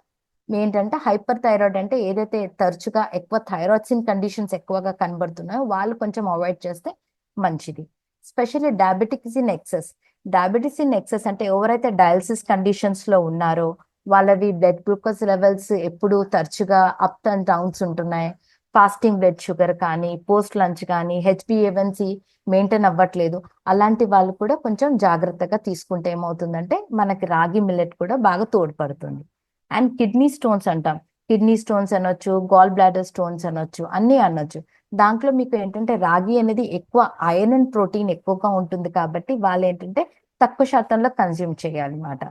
ఏంటంటే హైపర్ థైరాయిడ్ అంటే ఏదైతే తరచుగా ఎక్కువ థైరాయిడ్సిన్ కండిషన్స్ ఎక్కువగా కనబడుతున్నాయో వాళ్ళు కొంచెం అవాయిడ్ చేస్తే మంచిది. Specially diabetics in excess, diabetes in excess అంటే ఎవరైతే డయాలసిస్ కండిషన్స్ లో ఉన్నారో వాళ్ళవి బ్లడ్ గ్లూకోజ్ లెవెల్స్ ఎప్పుడు తరచుగా అప్ అండ్ డౌన్స్ ఉంటున్నాయి, ఫాస్టింగ్ బ్లడ్ షుగర్ కానీ పోస్ట్ లంచ్ కానీ హెచ్బిఏవన్సి మెయింటైన్ అవ్వట్లేదు, అలాంటి వాళ్ళు కూడా కొంచెం జాగ్రత్తగా తీసుకుంటే ఏమవుతుందంటే మనకి రాగి మిల్లెట్ కూడా బాగా తోడ్పడుతుంది. అండ్ కిడ్నీ స్టోన్స్ అంటాం, కిడ్నీ స్టోన్స్ అనొచ్చు, గాల్ బ్లాడర్ స్టోన్స్ అనొచ్చు, అన్నీ అనొచ్చు. దాంట్లో మీకు ఏంటంటే రాగి అనేది ఎక్కువ ఐరన్ అండ్ ప్రోటీన్ ఎక్కువగా ఉంటుంది కాబట్టి వాళ్ళు ఏంటంటే తక్కువ శాతంలో కన్జ్యూమ్ చేయాలన్నమాట.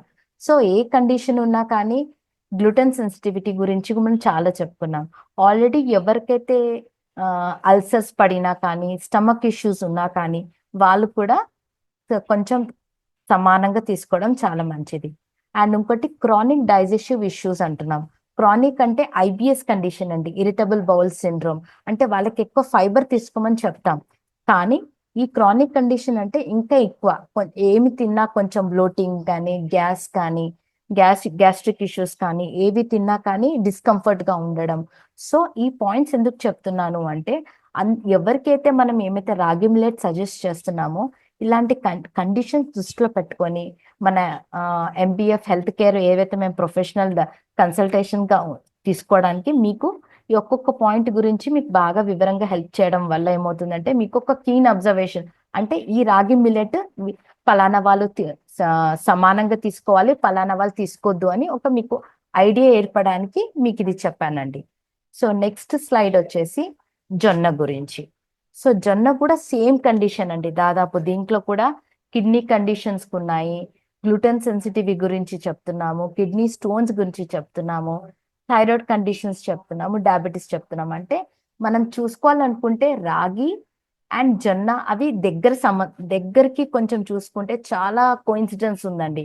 సో ఏ కండిషన్ ఉన్నా కానీ గ్లూటెన్ సెన్సిటివిటీ గురించి మనం చాలా చెప్పుకున్నాం. ఆల్రెడీ ఎవరికైతే అల్సర్స్ పడినా కానీ స్టమక్ ఇష్యూస్ ఉన్నా కానీ వాళ్ళు కూడా కొంచెం సమానంగా తీసుకోవడం చాలా మంచిది. అండ్ ఇంకోటి క్రానిక్ డైజెస్టివ్ ఇష్యూస్ అంటున్నాం. క్రానిక్ అంటే ఐబిఎస్ కండిషన్ అండి, ఇరిటబుల్ బౌల్ సిండ్రోమ్. అంటే వాళ్ళకి ఎక్కువ ఫైబర్ తీసుకోమని చెప్తాం, కానీ ఈ క్రానిక్ కండిషన్ అంటే ఇంకా ఎక్కువ ఏమి తిన్నా కొంచెం బ్లోటింగ్ కానీ గ్యాస్ట్రిక్ ఇష్యూస్ కానీ ఏవి తిన్నా కానీ డిస్కంఫర్ట్ గా ఉండడం. సో ఈ పాయింట్స్ ఎందుకు చెప్తున్నాను అంటే ఎవరికైతే మనం ఏమైతే రాగి మిల్లెట్ సజెస్ట్ చేస్తున్నామో ఇలాంటి కండిషన్స్ దృష్టిలో పెట్టుకొని మన ఎంబీఎఫ్ హెల్త్ కేర్ ఏవైతే మేము ప్రొఫెషనల్ కన్సల్టేషన్ గా తీసుకోవడానికి మీకు ఈ ఒక్కొక్క పాయింట్ గురించి మీకు బాగా వివరంగా హెల్ప్ చేయడం వల్ల ఏమవుతుందంటే మీకు ఒక కీన్ అబ్జర్వేషన్, అంటే ఈ రాగి మిల్లెట్ పలానా వాళ్ళు సమానంగా తీసుకోవాలి, పలానా వాళ్ళు తీసుకోవద్దు అని ఒక మీకు ఐడియా ఏర్పడడానికి మీకు ఇది చెప్పానండి. సో నెక్స్ట్ స్లైడ్ వచ్చేసి జొన్న గురించి. సో జొన్న కూడా సేమ్ కండిషన్ అండి, దాదాపు దీంట్లో కూడా కిడ్నీ కండిషన్స్ ఉన్నాయి, గ్లూటెన్ సెన్సిటివ్ గురించి చెప్తున్నాము, కిడ్నీ స్టోన్స్ గురించి చెప్తున్నాము, థైరాయిడ్ కండిషన్స్ చెప్తున్నాము, డయాబెటీస్ చెప్తున్నాము. అంటే మనం చూసుకోవాలనుకుంటే రాగి అండ్ జొన్న అవి దగ్గరికి కొంచెం చూసుకుంటే చాలా కోఇన్సిడెన్స్ ఉందండి.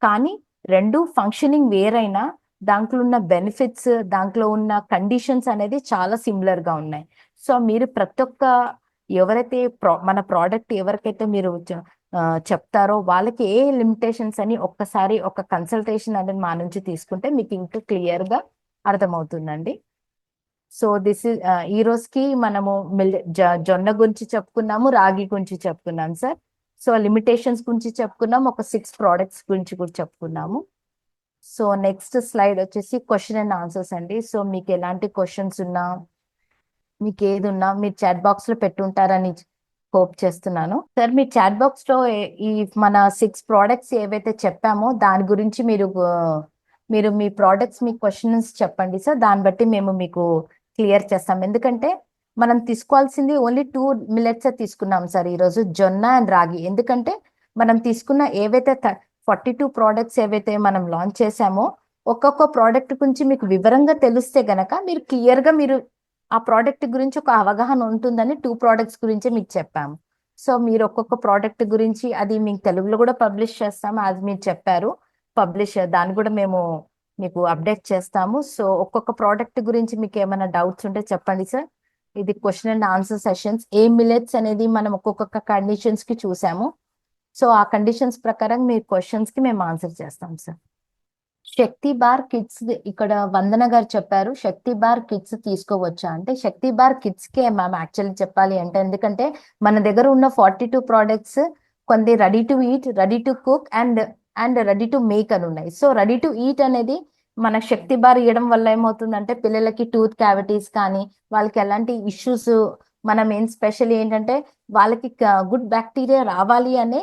కానీ రెండు ఫంక్షనింగ్ వేరైనా దాంట్లో ఉన్న బెనిఫిట్స్, దాంట్లో ఉన్న కండిషన్స్ అనేది చాలా సిమిలర్ గా ఉన్నాయి. సో మీరు ప్రతి ఒక్క ఎవరైతే మన ప్రోడక్ట్ ఎవరికైతే మీరు చెప్తారో వాళ్ళకి ఏ లిమిటేషన్స్ అని ఒక్కసారి ఒక కన్సల్టేషన్ అనేది మా నుంచి తీసుకుంటే మీకు ఇంకా క్లియర్ గా అర్థమవుతుందండి. సో దిస్ ఇస్ ఈ రోజుకి మనము జొన్న గురించి చెప్పుకున్నాము, రాగి గురించి చెప్పుకున్నాం సార్. సో లిమిటేషన్స్ గురించి చెప్పుకున్నాం, ఒక 6 ప్రోడక్ట్స్ గురించి కూడా చెప్పుకున్నాము. సో నెక్స్ట్ స్లైడ్ వచ్చేసి క్వశ్చన్ అండ్ ఆన్సర్స్ అండి. సో మీకు ఎలాంటి క్వశ్చన్స్ ఉన్నా, మీకు ఏది ఉన్నా మీరు చాట్ బాక్స్ లో పెట్టుంటారని హోప్ చేస్తున్నాను. సార్ మీ చాట్ బాక్స్ లో ఈ మన 6 ప్రోడక్ట్స్ ఏవైతే చెప్పామో దాని గురించి మీరు మీ ప్రోడక్ట్స్ మీ క్వశ్చన్స్ చెప్పండి సార్, దాన్ని బట్టి మేము మీకు క్లియర్ చేస్తాం. ఎందుకంటే మనం తీసుకోవాల్సింది ఓన్లీ 2 మిల్లెట్స్ తీసుకున్నాం సార్ ఈరోజు, జొన్న అండ్ రాగి. ఎందుకంటే మనం తీసుకున్న ఏవైతే 42 ప్రోడక్ట్స్ ఏవైతే మనం లాంచ్ చేసామో ఒక్కొక్క ప్రోడక్ట్ గురించి మీకు వివరంగా తెలిస్తే గనక మీరు క్లియర్ గా మీరు ఆ ప్రోడక్ట్ గురించి ఒక అవగాహన ఉంటుందని 2 ప్రోడక్ట్స్ గురించి మీకు చెప్పాము. సో మీరు ఒక్కొక్క ప్రోడక్ట్ గురించి అది మీకు తెలుగులో కూడా పబ్లిష్ చేస్తాము, అది మీరు చెప్పారు దాన్ని కూడా మేము మీకు అప్డేట్ చేస్తాము. సో ఒక్కొక్క ప్రోడక్ట్ గురించి మీకు ఏమైనా డౌట్స్ ఉంటే చెప్పండి సార్. ఇది question and answer sessions. A millets అనేది మనం ఒక్కొక్క కండిషన్స్ కి చూసాము. సో ఆ కండిషన్స్ ప్రకారం మీ క్వశ్చన్స్ కి మేము ఆన్సర్ చేస్తాం సార్. శక్తి బార్ కిడ్స్ ఇక్కడ వందన గారు చెప్పారు, శక్తి బార్ కిడ్స్ తీసుకోవచ్చా అంటే శక్తి బార్ కిడ్స్ కే మ్యామ్ యాక్చువల్లీ చెప్పాలి అంటే, ఎందుకంటే మన దగ్గర ఉన్న 42 ప్రోడక్ట్స్ కొన్ని ready to eat, ready to cook and ready to make అని ఉన్నాయి. సో రెడీ టు ఈట్ అనేది మన శక్తి బార్ ఇవ్వడం వల్ల ఏమవుతుందంటే పిల్లలకి టూత్ క్యావిటీస్ కానీ వాళ్ళకి ఎలాంటి ఇష్యూస్, మనం ఏం స్పెషల్ ఏంటంటే వాళ్ళకి గుడ్ బ్యాక్టీరియా రావాలి అనే,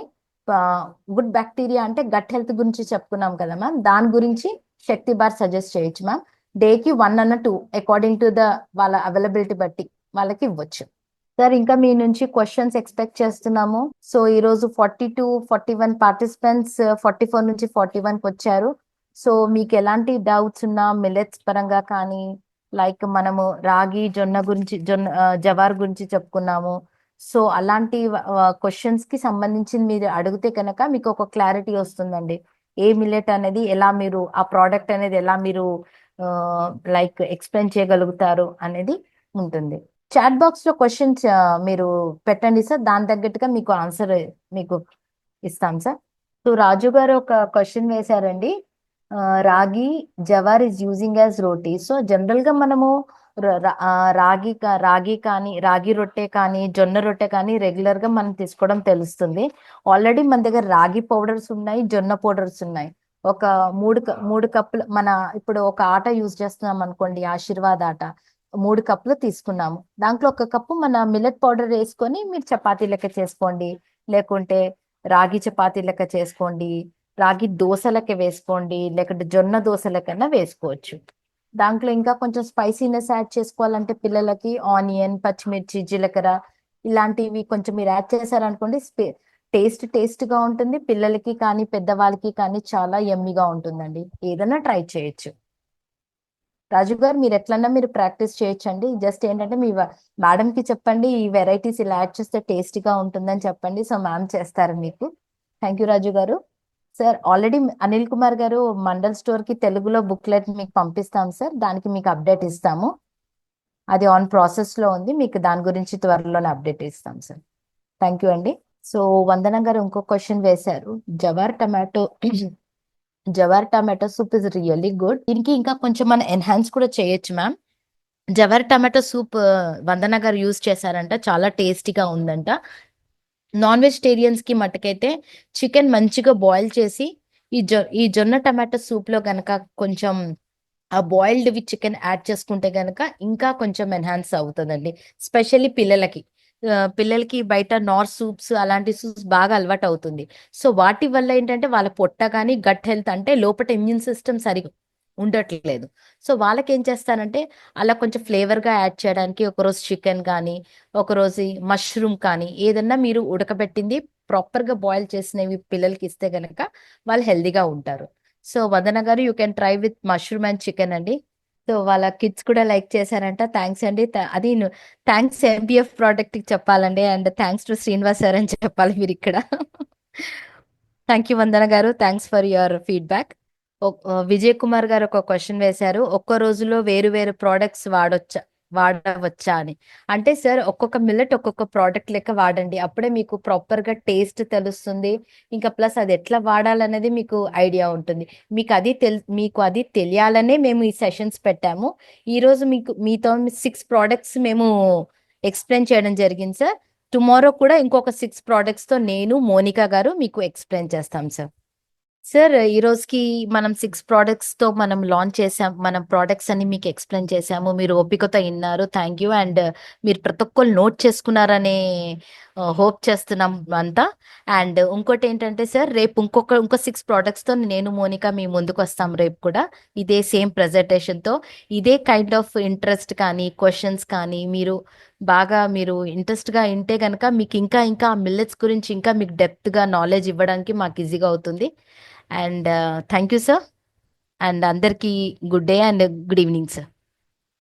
గుడ్ బ్యాక్టీరియా అంటే గట్ హెల్త్ గురించి చెప్పుకున్నాం కదా మ్యామ్, దాని గురించి శక్తి బార్ సజెస్ట్ చేయొచ్చు మ్యామ్. డేకి 1 అన్న 2 అకార్డింగ్ టు ద వాళ్ళ అవైలబిలిటీ బట్టి వాళ్ళకి ఇవ్వచ్చు సార్. ఇంకా మీ నుంచి క్వశ్చన్స్ ఎక్స్పెక్ట్ చేస్తున్నాము. సో ఈ రోజు 41 పార్టిసిపెంట్స్ 44 నుంచి 41కి వచ్చారు. సో మీకు ఎలాంటి డౌట్స్ ఉన్నా మిల్లెట్స్ పరంగా కానీ, లైక్ మనము రాగి జొన్న గురించి జవార్ గురించి చెప్పుకున్నాము. సో అలాంటి క్వశ్చన్స్ కి సంబంధించి మీరు అడిగితే కనుక మీకు ఒక క్లారిటీ వస్తుందండి, ఏ మిల్లెట్ అనేది ఎలా మీరు ఆ ప్రోడక్ట్ అనేది ఎలా మీరు లైక్ ఎక్స్ప్లెయిన్ చేయగలుగుతారు అనేది ఉంటుంది. చాట్ బాక్స్ లో క్వశ్చన్స్ మీరు పెట్టండి సార్, దాని తగ్గట్టుగా మీకు ఆన్సర్ మీకు ఇస్తాం సార్. సో రాజు గారు ఒక క్వశ్చన్ వేశారండి, రాగి jowar is using as roti. So general గా మనము రాగి కానీ రాగి రొట్టె కానీ జొన్న రొట్టె కానీ రెగ్యులర్ గా మనం తీసుకోవడం తెలుస్తుంది. ఆల్రెడీ మన దగ్గర రాగి పౌడర్స్ ఉన్నాయి, జొన్న పౌడర్స్ ఉన్నాయి. ఒక 3 కప్పులు మన ఇప్పుడు ఒక ఆట యూజ్ చేస్తున్నాం అనుకోండి, ఆశీర్వాద్ ఆట 3 కప్పులు తీసుకున్నాము. దాంట్లో 1 కప్పు మన మిల్లెట్ పౌడర్ వేసుకొని మీరు చపాతీ లెక్క చేసుకోండి, లేకుంటే రాగి చపాతీ లెక్క చేసుకోండి, రాగి దోశలకి వేసుకోండి, లేకుంటే జొన్న దోశలకన్నా వేసుకోవచ్చు. దాంట్లో ఇంకా కొంచెం స్పైసీనెస్ యాడ్ చేసుకోవాలంటే పిల్లలకి ఆనియన్, పచ్చిమిర్చి, జీలకర్ర ఇలాంటివి కొంచెం మీరు యాడ్ చేశారనుకోండి, టేస్ట్ గా ఉంటుంది. పిల్లలకి కానీ పెద్దవాళ్ళకి కానీ చాలా యమ్మీగా ఉంటుందండి. ఏదైనా ట్రై చేయొచ్చు. రాజు గారు మీరు ఎట్లన్నా మీరు ప్రాక్టీస్ చేయొచ్చండి. జస్ట్ ఏంటంటే మీ మేడం కి చెప్పండి, ఈ వెరైటీస్ ఇలా యాడ్ చేస్తే టేస్టీగా ఉంటుందని చెప్పండి. సో మ్యామ్ చేస్తారు మీకు. థ్యాంక్ యూ రాజు గారు. సార్ ఆల్రెడీ అనిల్ కుమార్ గారు మండల్ స్టోర్ కి తెలుగులో బుక్లెట్ మీకు పంపిస్తాం సార్. దానికి మీకు అప్డేట్ ఇస్తాము. అది ఆన్ ప్రాసెస్ లో ఉంది. మీకు దాని గురించి త్వరలోనే అప్డేట్ ఇస్తాం సార్. థ్యాంక్ యూ అండి. సో వందన గారు ఇంకో క్వశ్చన్ వేశారు. Jowar tomato jowar tomato soup is really good. దీనికి ఇంకా కొంచెం మనం ఎన్హాన్స్ కూడా చేయొచ్చు మ్యామ్. జవార్ టమాటో సూప్ వందన గారు యూజ్ చేశారంట, చాలా టేస్టీగా ఉందంట. నాన్ వెజిటేరియన్స్ కి మట్టుకైతే చికెన్ మంచిగా బాయిల్ చేసి ఈ జొన్న టమాటో సూప్ లో గనక కొంచెం ఆ బాయిల్డ్ విత్ చికెన్ యాడ్ చేసుకుంటే గనక ఇంకా కొంచెం ఎన్హాన్స్ అవుతుందండి. స్పెషల్లీ పిల్లలకి బయట నార్ సూప్స్ అలాంటి సూప్స్ బాగా అలవాటు అవుతుంది. సో వాటి వల్ల ఏంటంటే వాళ్ళ పొట్ట కానీ గట్ హెల్త్ అంటే లోపల ఇమ్యూన్ సిస్టమ్ సరిగా ఉండట్లేదు. సో వాళ్ళకి ఏం చేస్తానంటే అలా కొంచెం ఫ్లేవర్గా యాడ్ చేయడానికి ఒకరోజు చికెన్ కానీ, ఒకరోజు మష్రూమ్ కానీ ఏదన్నా మీరు ఉడకబెట్టింది ప్రాపర్గా బాయిల్ చేసినవి పిల్లలకి ఇస్తే గనక వాళ్ళు హెల్దీగా ఉంటారు. సో వదన గారు you can try with mushroom and chicken అండి. సో వాళ్ళ కిడ్స్ కూడా లైక్ చేశారంట. థ్యాంక్స్ అండి. అది థ్యాంక్స్ ఎంపీఎఫ్ ప్రోడక్ట్ కి చెప్పాలండి, and thanks to Srinivas sir అని చెప్పాలి మీరు ఇక్కడ. థ్యాంక్ యూ వందన గారు, thanks for your feedback. Vijay Kumar గారు ఒక క్వశ్చన్ వేశారు, ఒక్క రోజులో వేరు వేరు ప్రోడక్ట్స్ వాడవచ్చా అని. అంటే సార్ ఒక్కొక్క మిల్లెట్ ఒక్కొక్క ప్రోడక్ట్ లెక్క వాడండి, అప్పుడే మీకు ప్రాపర్ గా టేస్ట్ తెలుస్తుంది. ఇంకా ప్లస్ అది ఎట్లా వాడాలనేది మీకు ఐడియా ఉంటుంది. మీకు అది తెలియాలనే మేము ఈ సెషన్స్ పెట్టాము. ఈ రోజు మీతో 6 ప్రోడక్ట్స్ మేము ఎక్స్ప్లెయిన్ చేయడం జరిగింది సార్. టుమారో కూడా ఇంకొక 6 ప్రోడక్ట్స్ తో నేను మోనికా గారు మీకు ఎక్స్ప్లెయిన్ చేస్తాం సార్. సార్ ఈ రోజుకి మనం 6 ప్రోడక్ట్స్ తో మనం లాంచ్ చేసాం. మనం ప్రోడక్ట్స్ అన్ని మీకు ఎక్స్ప్లెయిన్ చేసాము. మీరు ఓపికతో విన్నారు, థ్యాంక్ యూ. అండ్ మీరు ప్రతి ఒక్కరు నోట్ చేసుకున్నారని హోప్ చేస్తున్నాం అంతా. అండ్ ఇంకోటి ఏంటంటే సార్, రేపు ఇంకో 6 ప్రోడక్ట్స్ తో నేను మోనిక మీ ముందుకు వస్తాం. రేపు కూడా ఇదే సేమ్ ప్రెజెంటేషన్ తో, ఇదే కైండ్ ఆఫ్ ఇంట్రెస్ట్ కానీ క్వశ్చన్స్ కానీ మీరు ఇంట్రెస్ట్ గా వింటే కనుక మీకు ఇంకా ఇంకా మిల్లెట్స్ గురించి ఇంకా మీకు డెప్త్ గా నాలెడ్జ్ ఇవ్వడానికి మాకు ఈజీగా అవుతుంది. And thank you sir. And అందరికీ good day and good evening sir.